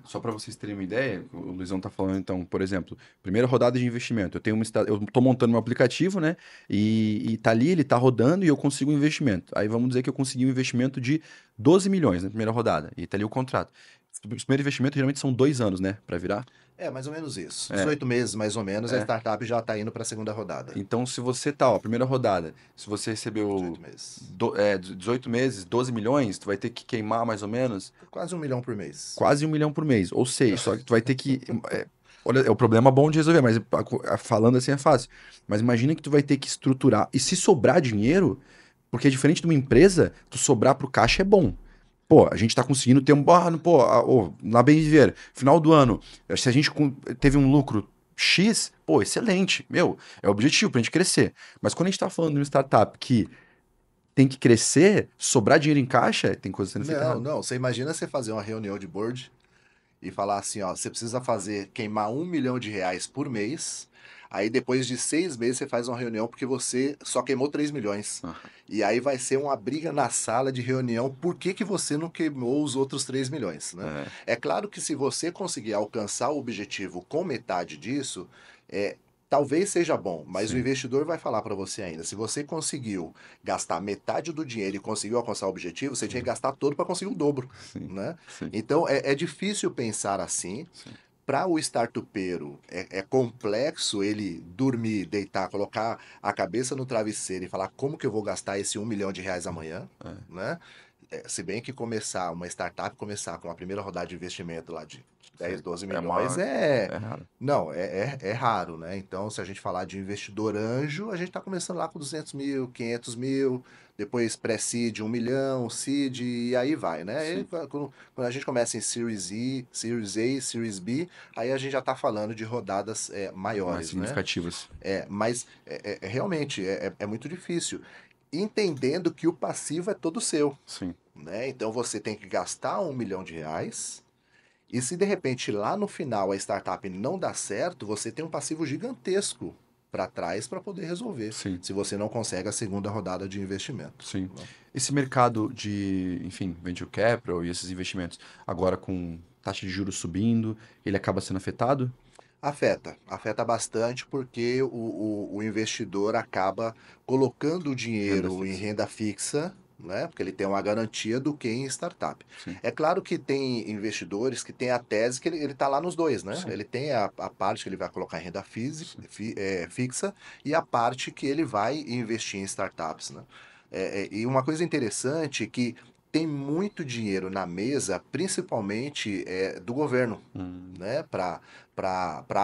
Só para vocês terem uma ideia, o Luizão tá falando, então, por exemplo, primeira rodada de investimento. Eu tô montando meu aplicativo, né? E tá ali, ele tá rodando e eu consigo um investimento. Aí vamos dizer que eu consegui um investimento de 12 milhões na primeira rodada. E tá ali o contrato. Os primeiros investimentos geralmente são 2 anos, né? Para virar. É mais ou menos isso. É, 18 meses, mais ou menos, a é. startup já está indo para a segunda rodada. Então, se você tá, ó, primeira rodada, se você 18 recebeu meses. 18 meses, 12 milhões, tu vai ter que queimar mais ou menos Quase 1 milhão por mês. quase 1 milhão por mês. Ou seja, só que tu vai ter que. Olha, é o problema bom de resolver, mas falando assim é fácil. Mas imagina que tu vai ter que estruturar. E se sobrar dinheiro, porque é diferente de uma empresa, tu sobrar pro caixa é bom. Pô, a gente tá conseguindo ter um. Pô, na Bem Viver, final do ano, se a gente teve um lucro X, pô, excelente. Meu, é o objetivo pra gente crescer. Mas quando a gente tá falando de uma startup que tem que crescer, sobrar dinheiro em caixa, tem coisa sendo feita Não, errado. não. Você imagina você fazer uma reunião de board e falar assim, ó, você precisa queimar 1 milhão de reais por mês. Aí depois de 6 meses você faz uma reunião porque você só queimou 3 milhões. Aham. E aí vai ser uma briga na sala de reunião por que que você não queimou os outros 3 milhões, né? É, É claro que se você conseguir alcançar o objetivo com metade disso, é, talvez seja bom, mas o sim, investidor vai falar para você ainda, se você conseguiu gastar metade do dinheiro e conseguiu alcançar o objetivo, você tinha que gastar todo para conseguir o dobro, sim, né? sim, Então é difícil pensar assim. sim. Para o startupeiro, é complexo ele dormir, deitar, colocar a cabeça no travesseiro e falar como que eu vou gastar esse 1 milhão de reais amanhã, É, né? Se bem que uma startup começar com a primeira rodada de investimento lá de 10, 12 é milhões uma. É raro. não, é raro, né? Então, se a gente falar de investidor anjo, a gente está começando lá com 200 mil, 500 mil, depois pré-seed 1 milhão, seed, e aí vai, né? E Sim. quando a gente começa em Series A, Series B, aí a gente já está falando de rodadas Mais maiores, né? significativas. Mas realmente é muito difícil. Entendendo que o passivo é todo seu, Sim. né? Então você tem que gastar 1 milhão de reais. E se de repente lá no final a startup não dá certo, você tem um passivo gigantesco para trás para poder resolver, Sim. se você não consegue a segunda rodada de investimento, Sim. né? Esse mercado de, enfim, venture capital e esses investimentos, agora com taxa de juros subindo, ele acaba sendo afetado? Afeta bastante porque o investidor acaba colocando o Renda dinheiro em fixa. renda fixa, né? Porque ele tem uma garantia do que em startup. Sim, É claro que tem investidores que têm a tese que ele está lá nos dois, né? sim, Ele tem a parte que ele vai colocar em renda sim. fixa e a parte que ele vai investir em startups, né? E uma coisa interessante é que tem muito dinheiro na mesa, principalmente do governo, Hum, né? Para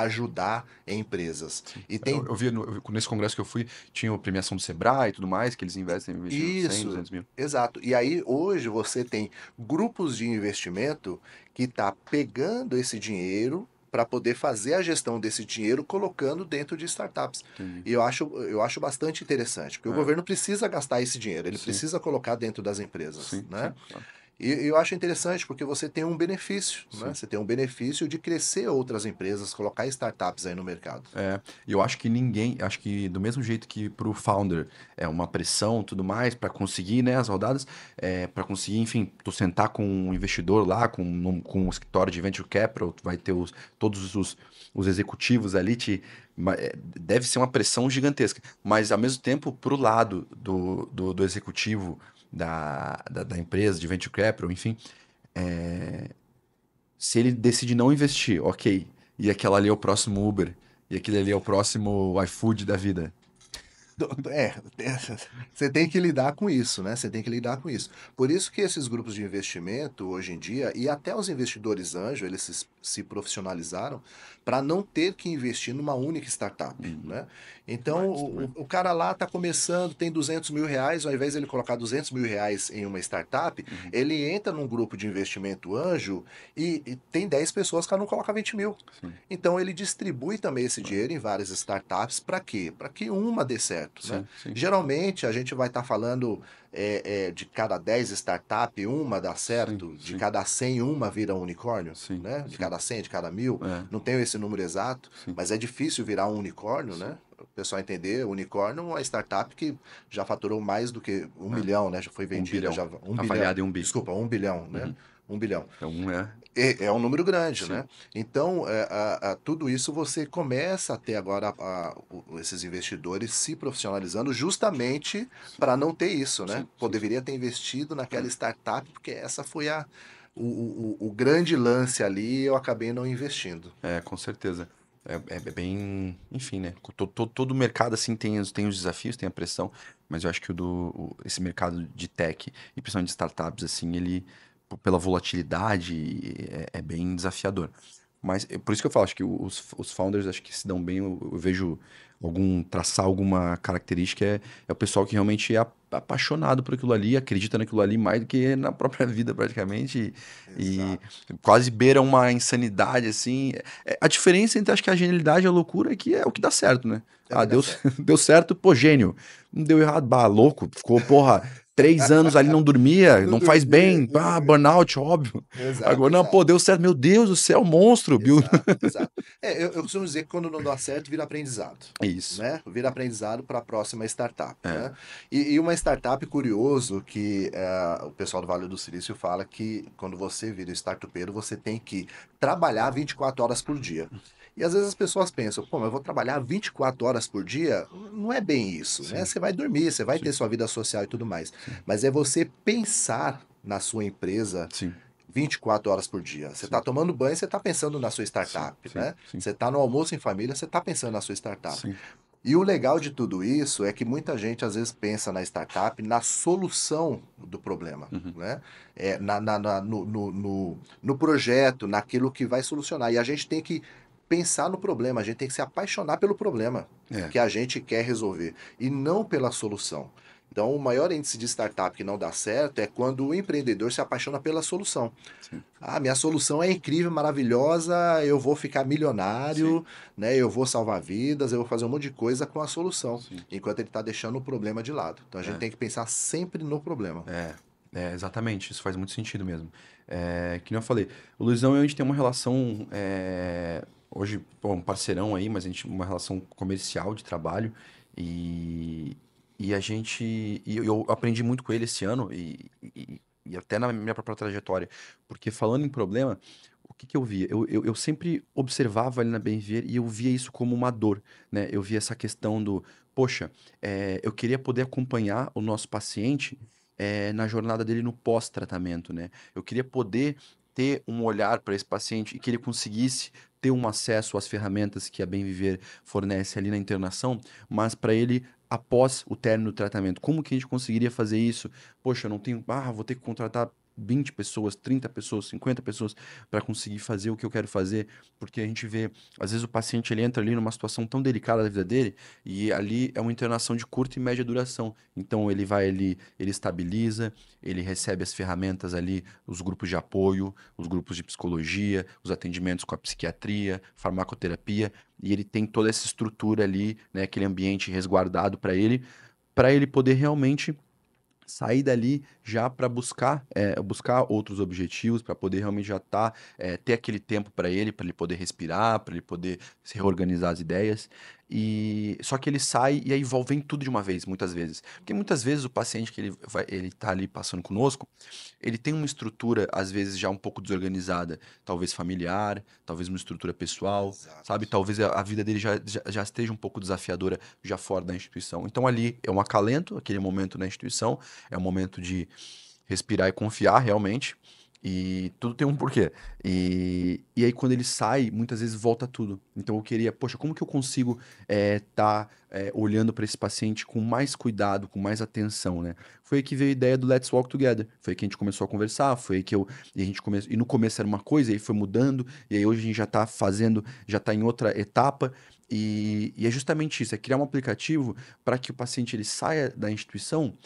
ajudar empresas. sim. E Eu, tem eu vi nesse congresso que eu fui, tinha a premiação do Sebrae e tudo mais, que eles investem, investindo 100, isso, 200 mil. exato. E aí hoje você tem grupos de investimento que tá pegando esse dinheiro para poder fazer a gestão desse dinheiro colocando dentro de startups. Entendi. E eu acho bastante interessante, porque o É, governo precisa gastar esse dinheiro, ele sim, precisa colocar dentro das empresas, sim, né? sim, claro. E eu acho interessante porque você tem um benefício, né? Sim. Você tem um benefício de crescer outras empresas, colocar startups aí no mercado. É, e eu acho que ninguém, acho que do mesmo jeito que pro founder é uma pressão, tudo mais, para conseguir, né, as rodadas, para conseguir, enfim, tu sentar com um investidor lá, com um escritório de venture capital, tu vai ter todos os executivos ali, deve ser uma pressão gigantesca, mas ao mesmo tempo, pro lado do executivo da empresa, de venture capital, enfim, se ele decide não investir, ok, e aquela ali é o próximo Uber, e aquele ali é o próximo iFood da vida. Você tem que lidar com isso, né? Você tem que lidar com isso. Por isso que esses grupos de investimento, hoje em dia, e até os investidores anjo, eles se profissionalizaram para não ter que investir numa única startup, Uhum. né? Então, Mas o, também. o cara lá está começando, tem R$ 200 mil, ao invés de ele colocar R$ 200 mil em uma startup, Uhum. ele entra num grupo de investimento anjo e tem 10 pessoas que não colocam 20 mil. Sim. Então ele distribui também esse É. dinheiro em várias startups para quê? Para que uma dê certo, né? Sim, sim. Geralmente a gente vai estar falando de cada 10 startups, uma dá Sim, certo, de sim. cada 100 uma vira um unicórnio, Sim, né? De sim. cada 100, de cada 1.000, É, não tenho esse número exato, sim, mas é difícil virar um unicórnio, sim. né? O pessoal entender, unicórnio é uma startup que já faturou mais do que 1 milhão, né? Já foi 1 bilhão. vendida, já 1 bilhão, Avaliado em 1 bi. desculpa, 1 bilhão, né? Uhum. 1 bilhão. Então, um é. É um número grande, Sim, né? Então, tudo isso você começa a ter agora esses investidores se profissionalizando justamente para não ter isso, né? sim, Pô, sim, sim. deveria ter investido naquela É, startup, porque essa foi o grande lance ali e eu acabei não investindo. com certeza. É bem. Enfim, né? Todo mercado assim tem os desafios, tem a pressão, mas eu acho que esse mercado de tech e principalmente de startups, assim, ele, pela volatilidade, é bem desafiador. Mas por isso que eu falo, acho que os founders acho que se dão bem. Eu vejo traçar alguma característica é o pessoal que realmente é apaixonado por aquilo ali, acredita naquilo ali mais do que na própria vida, praticamente, e Exato. quase beira uma insanidade, assim. A diferença entre acho que a genialidade e a loucura é que é o que dá certo, né? É o Ah, que dá deu, certo. deu certo, pô, gênio. Não deu errado, bah, louco. Ficou, porra, 3 anos ali, não dormia, Não não faz dormia. bem, burnout, óbvio. Exato, Agora, não, pô, exato. deu certo, meu Deus do céu, monstro, Bill. Exato, exato. Eu costumo dizer que quando não dá certo, vira aprendizado. É isso. Né? Vira aprendizado para a próxima startup. É, Né? E uma startup curioso que o pessoal do Vale do Silício fala que quando você vira startupeiro, você tem que trabalhar 24 horas por dia. E às vezes as pessoas pensam, pô, mas eu vou trabalhar 24 horas por dia? Não é bem isso, né? sim, Você vai dormir, você vai ter sim, sua vida social e tudo mais. sim, Mas é você pensar na sua empresa sim, 24 horas por dia. Você está sim, tomando banho, você está pensando na sua sim, startup, sim, né? sim, Você está no almoço em família, você está pensando na sua startup. sim. E o legal de tudo isso é que muita gente às vezes pensa na startup na solução do problema, Uhum. né? No projeto, naquilo que vai solucionar. E a gente tem que pensar no problema, a gente tem que se apaixonar pelo problema É, que a gente quer resolver e não pela solução. Então, o maior índice de startup que não dá certo é quando o empreendedor se apaixona pela solução. sim, Ah, minha solução é incrível, maravilhosa, eu vou ficar sim, milionário, né? Eu vou salvar vidas, eu vou fazer um monte de coisa com a solução, sim. enquanto ele está deixando o problema de lado. Então a gente É. tem que pensar sempre no problema. É, exatamente, isso faz muito sentido mesmo. Que nem eu falei, o Luizão e eu, a gente tem uma relação, hoje, pô, um parceirão aí, mas a gente uma relação comercial de trabalho e, e eu aprendi muito com ele esse ano e até na minha própria trajetória, porque falando em problema, o que que eu via? Eu sempre observava ali na Benvier e eu via isso como uma dor, né? Eu via essa questão do, poxa, eu queria poder acompanhar o nosso paciente na jornada dele no pós-tratamento, né? Eu queria poder ter um olhar para esse paciente e que ele conseguisse ter um acesso às ferramentas que a Bem Viver fornece ali na internação, mas para ele após o término do tratamento. Como que a gente conseguiria fazer isso? Poxa, eu não tenho, vou ter que contratar 20 pessoas, 30 pessoas, 50 pessoas para conseguir fazer o que eu quero fazer, porque a gente vê, às vezes o paciente ele entra ali numa situação tão delicada da vida dele e ali é uma internação de curta e média duração. Então ele vai ali, ele estabiliza, ele recebe as ferramentas ali, os grupos de apoio, os grupos de psicologia, os atendimentos com a psiquiatria, farmacoterapia, e ele tem toda essa estrutura ali, né, aquele ambiente resguardado para ele poder realmente sair dali já para buscar outros objetivos, para poder realmente já ter aquele tempo para ele poder respirar, para ele poder se reorganizar as ideias. E só que ele sai e aí vem tudo de uma vez, muitas vezes. Porque muitas vezes o paciente que ele tá ali passando conosco, ele tem uma estrutura às vezes já um pouco desorganizada, talvez familiar, talvez uma estrutura pessoal, sabe? Exato. Talvez a vida dele já esteja um pouco desafiadora já fora da instituição. Então ali é um acalento, aquele momento na instituição, é um momento de respirar e confiar realmente. E tudo tem um porquê. E aí, quando ele sai, muitas vezes volta tudo. Então, eu queria, poxa, como que eu consigo olhando para esse paciente com mais cuidado, com mais atenção, né? Foi aí que veio a ideia do Let's Walk Together. Foi aí que a gente começou a conversar, foi aí que e a gente começou, e no começo era uma coisa, e aí foi mudando, e aí hoje a gente já tá fazendo, já tá em outra etapa. E é justamente isso, é criar um aplicativo para que o paciente ele saia da instituição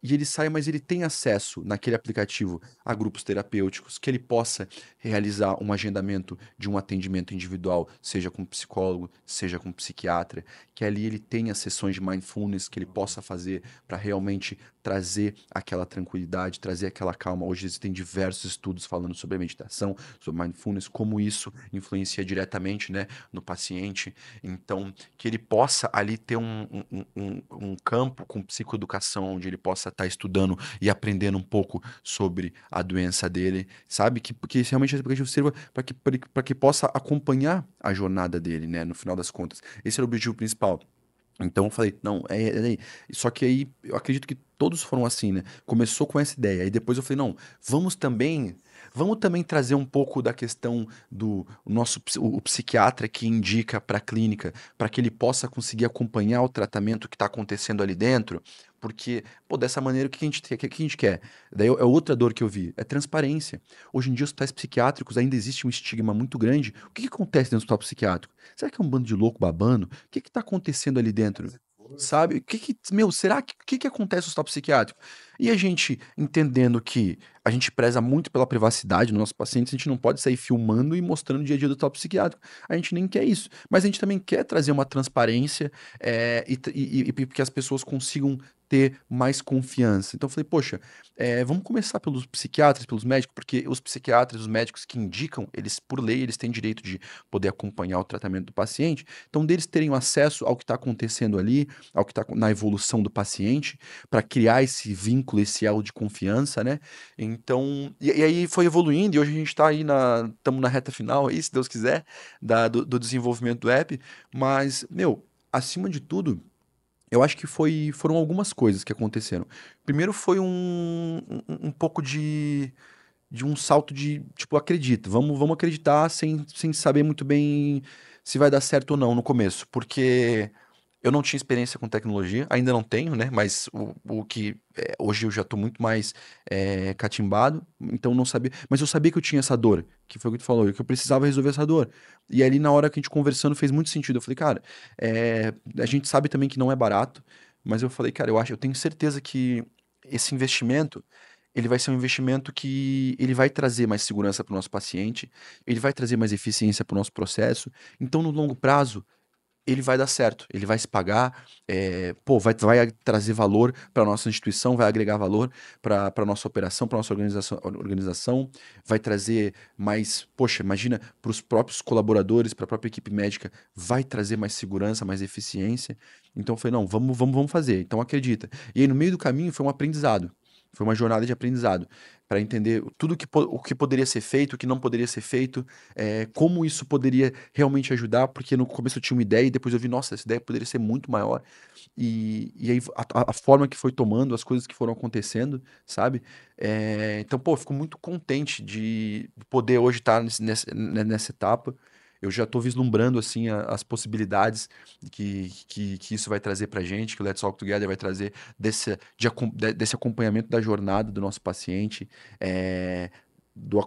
e ele sai, mas ele tem acesso naquele aplicativo a grupos terapêuticos, que ele possa realizar um agendamento de um atendimento individual, seja com psicólogo, seja com psiquiatra, que ali ele tenha sessões de mindfulness que ele possa fazer para realmente trazer aquela tranquilidade, trazer aquela calma. Hoje existem diversos estudos falando sobre a meditação, sobre mindfulness, como isso influencia diretamente, né, no paciente. Então, que ele possa ali ter um campo com psicoeducação, onde ele possa estar estudando e aprendendo um pouco sobre a doença dele, sabe? Porque realmente esse aplicativo sirva para que possa acompanhar a jornada dele, né? No final das contas. Esse era o objetivo principal. Então eu falei, não, aí. Só que aí eu acredito que todos foram assim, né? Começou com essa ideia. Aí depois eu falei, não, vamos também. Vamos também trazer um pouco da questão do o psiquiatra que indica para a clínica, para que ele possa conseguir acompanhar o tratamento que está acontecendo ali dentro, porque, pô, dessa maneira o que a gente quer? Daí é outra dor que eu vi, é transparência. Hoje em dia, os hospitais psiquiátricos ainda existe um estigma muito grande. O que acontece dentro do hospital psiquiátrico? Será que é um bando de louco babando? O que está acontecendo ali dentro? Fazer força. Sabe? Meu, será que o que acontece no hospital psiquiátrico? E a gente entendendo que a gente preza muito pela privacidade dos nossos pacientes, a gente não pode sair filmando e mostrando o dia a dia do hospital psiquiátrico. A gente nem quer isso. Mas a gente também quer trazer uma transparência e que as pessoas consigam ter mais confiança. Então eu falei, poxa, vamos começar pelos psiquiatras, pelos médicos, porque os psiquiatras, os médicos que indicam, eles, por lei, eles têm direito de poder acompanhar o tratamento do paciente. Então, deles terem acesso ao que está acontecendo ali, ao que está na evolução do paciente, para criar esse vínculo, esse elo de confiança, né? Então, e aí foi evoluindo, e hoje a gente está aí estamos na reta final aí, se Deus quiser, do desenvolvimento do app, mas, meu, acima de tudo, eu acho que foram algumas coisas que aconteceram. Primeiro foi um pouco de um salto de, tipo, acredita, vamos acreditar sem saber muito bem se vai dar certo ou não no começo, porque eu não tinha experiência com tecnologia, ainda não tenho, né? Mas o que hoje eu já tô muito mais catimbado, então não sabia. Mas eu sabia que eu tinha essa dor, que foi o que tu falou, que eu precisava resolver essa dor. E ali na hora que a gente conversando fez muito sentido. Eu falei, cara, a gente sabe também que não é barato, mas eu falei, cara, eu tenho certeza que esse investimento ele vai ser um investimento que ele vai trazer mais segurança para o nosso paciente, ele vai trazer mais eficiência para o nosso processo. Então, no longo prazo, ele vai dar certo, ele vai se pagar, vai trazer valor para a nossa instituição, vai agregar valor para a nossa operação, para a nossa organização, vai trazer mais, poxa, imagina, para os próprios colaboradores, para a própria equipe médica, vai trazer mais segurança, mais eficiência. Então eu falei, não, vamos fazer, então acredita. E aí no meio do caminho foi um aprendizado. Foi uma jornada de aprendizado para entender tudo o que poderia ser feito, o que não poderia ser feito, como isso poderia realmente ajudar, porque no começo eu tinha uma ideia e depois eu vi, nossa, essa ideia poderia ser muito maior. E aí a forma que foi tomando, as coisas que foram acontecendo, sabe? Então, pô, eu fico muito contente de poder hoje estar nessa etapa. Eu já estou vislumbrando assim as possibilidades que isso vai trazer para gente, que o Let's Talk Together vai trazer desse acompanhamento da jornada do nosso paciente, é, do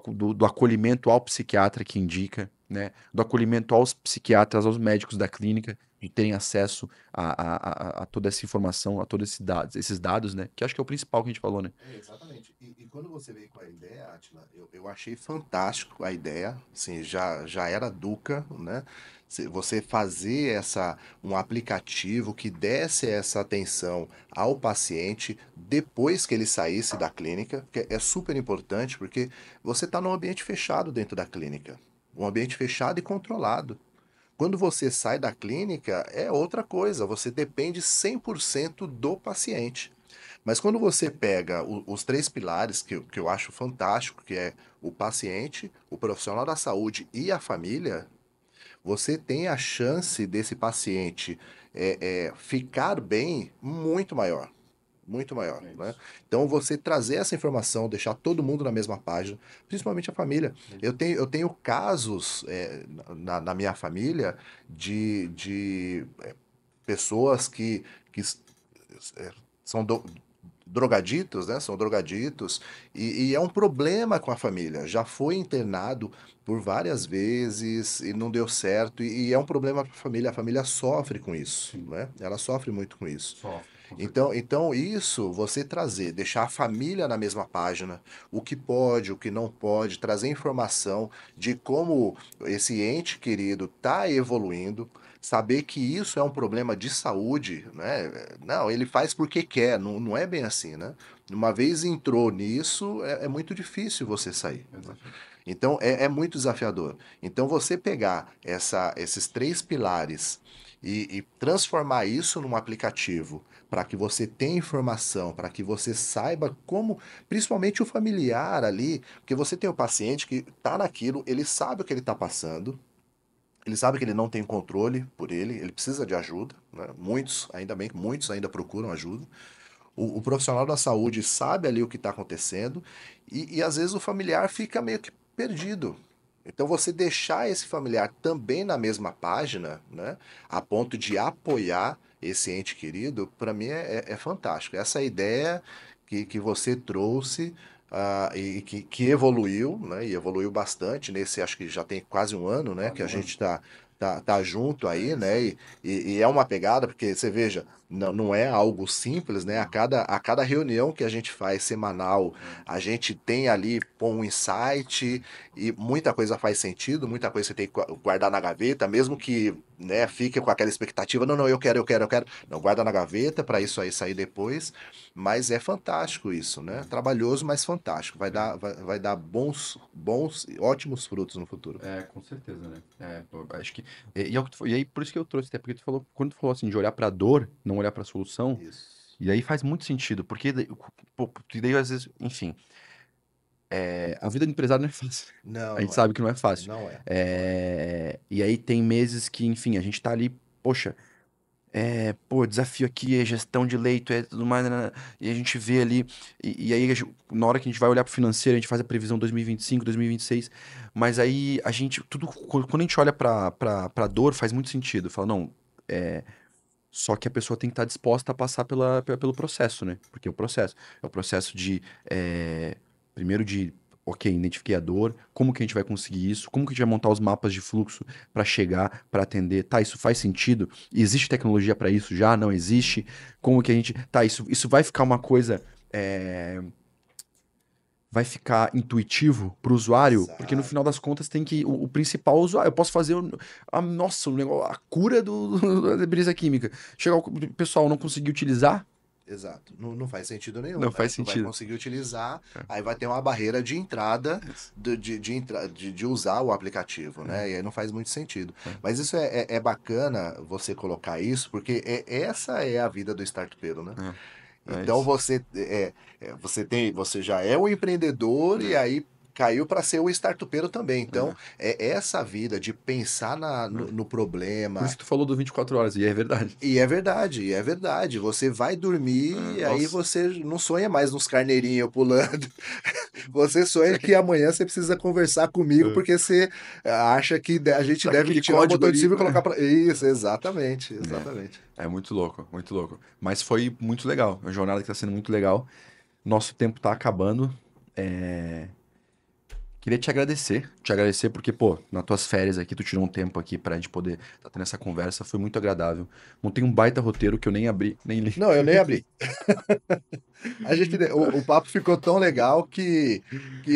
acolhimento ao psiquiatra que indica, né, do acolhimento aos psiquiatras, aos médicos da clínica, de terem acesso a toda essa informação, a todos esses dados, né, que acho que é o principal que a gente falou, né? Exatamente. E quando você veio com a ideia, Atila, eu achei fantástico a ideia, assim, já era Duca, né? Você fazer um aplicativo que desse essa atenção ao paciente depois que ele saísse da clínica, que é super importante, porque você está num ambiente fechado dentro da clínica, um ambiente fechado e controlado. Quando você sai da clínica, é outra coisa, você depende 100% do paciente. Mas quando você pega os três pilares, que eu acho fantástico, que é o paciente, o profissional da saúde e a família, você tem a chance desse paciente ficar bem muito maior. Muito maior, É né? isso. Então, você trazer essa informação, deixar todo mundo na mesma página, principalmente a família. Eu tenho casos na minha família de pessoas que é, são drogaditos, né? São drogaditos e é um problema com a família. Já foi internado por várias vezes e não deu certo e é um problema para a família. A família sofre com isso, Sim, né? Ela sofre muito com isso. sofre, com Então, certeza. então isso, você trazer, deixar a família na mesma página, o que pode, o que não pode, trazer informação de como esse ente querido está evoluindo, saber que isso é um problema de saúde, né? Não, ele faz porque quer, não é bem assim, né? Uma vez entrou nisso, é muito difícil você sair, É né? desafio. Então é muito desafiador. Então você pegar esses três pilares e transformar isso num aplicativo para que você tenha informação, para que você saiba como, principalmente o familiar ali, porque você tem o paciente que está naquilo, ele sabe o que ele está passando, ele sabe que ele não tem controle por ele precisa de ajuda, né? Muitos, ainda bem que muitos ainda procuram ajuda. O profissional da saúde sabe ali o que está acontecendo e às vezes o familiar fica meio que perdido. Então você deixar esse familiar também na mesma página, né, a ponto de apoiar esse ente querido, para mim é fantástico. Essa ideia que você trouxe e que evoluiu, né, e evoluiu bastante nesse, acho que já tem quase um ano, né, que Quase a um ano. gente tá junto aí, É isso né, aí. e é uma pegada, porque você veja, não é algo simples, né? Não. A cada reunião que a gente faz semanal, É. a gente tem ali pô, um insight e muita coisa faz sentido, muita coisa você tem que guardar na gaveta, mesmo que né, fique com aquela expectativa, não, eu quero. Não, guarda na gaveta para isso aí sair depois, mas é fantástico isso, né? Trabalhoso, mas fantástico. Vai dar bons, ótimos frutos no futuro. Com certeza, né? Pô, acho que. E aí, por isso que eu trouxe, até porque tu falou, quando tu falou assim, de olhar pra dor, não olhar pra solução, Isso. e aí faz muito sentido, porque pô, e daí às vezes, enfim, a vida do empresário não é fácil. Não, A gente não é. sabe que não é fácil. Não é. Não é. E aí tem meses que, enfim, a gente tá ali, poxa, pô, desafio aqui é gestão de leito, é tudo mais, né, e a gente vê ali, e aí na hora que a gente vai olhar pro financeiro, a gente faz a previsão 2025, 2026, mas aí a gente, tudo, quando a gente olha pra dor, faz muito sentido, fala, não, só que a pessoa tem que estar disposta a passar pelo processo, né, porque é o processo de, primeiro de, ok, identifiquei a dor, como que a gente vai conseguir isso, como que a gente vai montar os mapas de fluxo para chegar, para atender, tá, isso faz sentido? Existe tecnologia para isso já? Não existe? Como que a gente, tá, isso vai ficar uma coisa, vai ficar intuitivo para o usuário? Porque no final Exato. das contas tem que, o principal usuário, eu posso fazer, nossa, o negócio, a cura da brisa química, chegar o pessoal não conseguir utilizar, Exato. Não faz sentido nenhum, não né? faz Não vai sentido. conseguir utilizar, aí vai ter uma barreira de entrada de usar o aplicativo, É, né? E aí não faz muito sentido. é, Mas isso é bacana você colocar isso, porque essa é a vida do startupeiro, né? é. É Então isso. você já é um empreendedor e aí caiu para ser o startupeiro também. Então, É, é essa vida de pensar é. no Por problema. isso que tu falou do 24 horas, e é verdade. E é verdade, e é verdade. Você vai dormir É, e aí nossa, você não sonha mais nos carneirinhos pulando. Você sonha será que que, amanhã você precisa conversar comigo é, porque você acha que a gente será que deve aquele tirar o código motor de ali. cima e colocar para. Isso, exatamente, exatamente. É muito louco, muito louco. Mas foi muito legal. É uma jornada que está sendo muito legal. Nosso tempo tá acabando. É, queria te agradecer porque, pô, nas tuas férias aqui, tu tirou um tempo aqui pra gente poder estar tendo essa conversa, foi muito agradável. Montei um baita roteiro que eu nem abri, nem li. Não, eu nem abri. O papo ficou tão legal que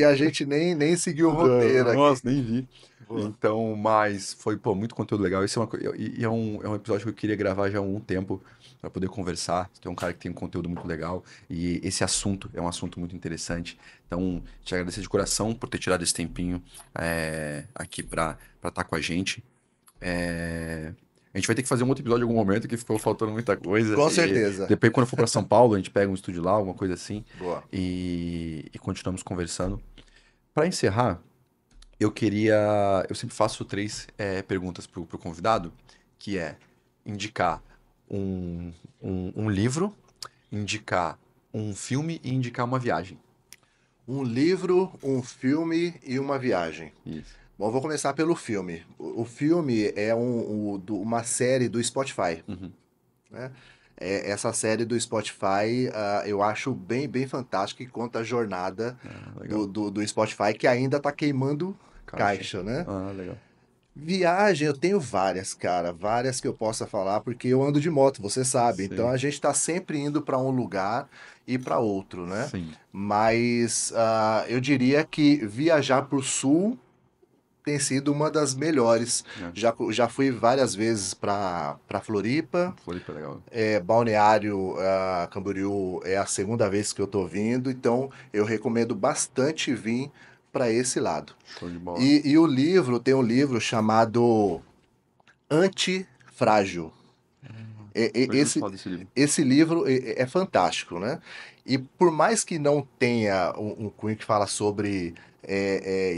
a gente nem seguiu o roteiro aqui. Nossa, nem vi. Boa. Então, mas foi, pô, muito conteúdo legal. Isso é uma, e é um episódio que eu queria gravar já há um tempo para poder conversar. Tu é um cara que tem um conteúdo muito legal e esse assunto é um assunto muito interessante. Então, te agradecer de coração por ter tirado esse tempinho aqui para estar com a gente. É, a gente vai ter que fazer um outro episódio em algum momento que ficou faltando muita coisa. Com E certeza. depois, quando eu for para São Paulo, a gente pega um estúdio lá, alguma coisa assim, Boa. e continuamos conversando. Para encerrar, eu queria. Eu sempre faço três perguntas pro convidado, que é indicar um livro, indicar um filme e indicar uma viagem. Um livro, um filme e uma viagem. Isso. Bom, vou começar pelo filme. O filme é uma série do Spotify, Uhum. né? Essa série do Spotify, eu acho bem fantástica e conta a jornada Ah, legal. do Spotify que ainda tá queimando Caixa. caixa, né? Ah, legal. Viagem, eu tenho várias, cara, várias que eu possa falar, porque eu ando de moto, você sabe. Então Sim. a gente tá sempre indo para um lugar e para outro, né? Sim. Mas eu diria que viajar pro sul tem sido uma das melhores. É. Já fui várias vezes para Floripa, Floripa é legal. Balneário Camboriú é a segunda vez que eu tô vindo, então eu recomendo bastante vir para esse lado. Show de bola. E o livro, tem um livro chamado Antifrágil. Eu já ouvi falar desse livro. Esse livro é fantástico, né? E por mais que não tenha um cunho que fala sobre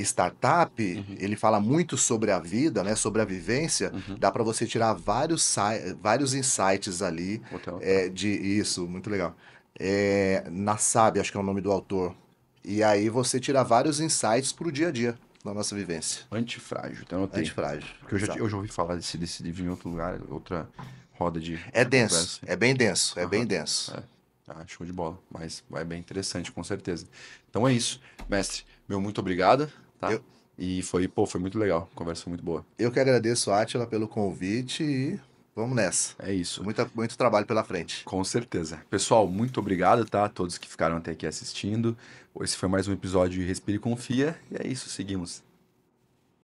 startup, Uhum. ele fala muito sobre a vida, né? Sobre a vivência. Uhum. Dá para você tirar vários insights ali Hotel, tá. de isso, muito legal. Nassab, acho que é o nome do autor. E aí você tira vários insights para o dia a dia da nossa vivência. Antifrágil, então eu anotei. Antifrágil. Porque Exato. eu já ouvi falar desse livro em outro lugar, outra roda de É denso, conversa. é bem denso, é bem Aham. denso. É. Ah, show de bola. Mas vai bem interessante, com certeza. Então é isso. Mestre, meu muito obrigado, tá? Eu, E foi muito legal. A conversa foi muito boa. eu que agradeço, Átila, pelo convite e vamos nessa. É isso. Muito trabalho pela frente. Com certeza. Pessoal, muito obrigado, tá? Todos que ficaram até aqui assistindo. Esse foi mais um episódio de Respire e Confia. E é isso, seguimos.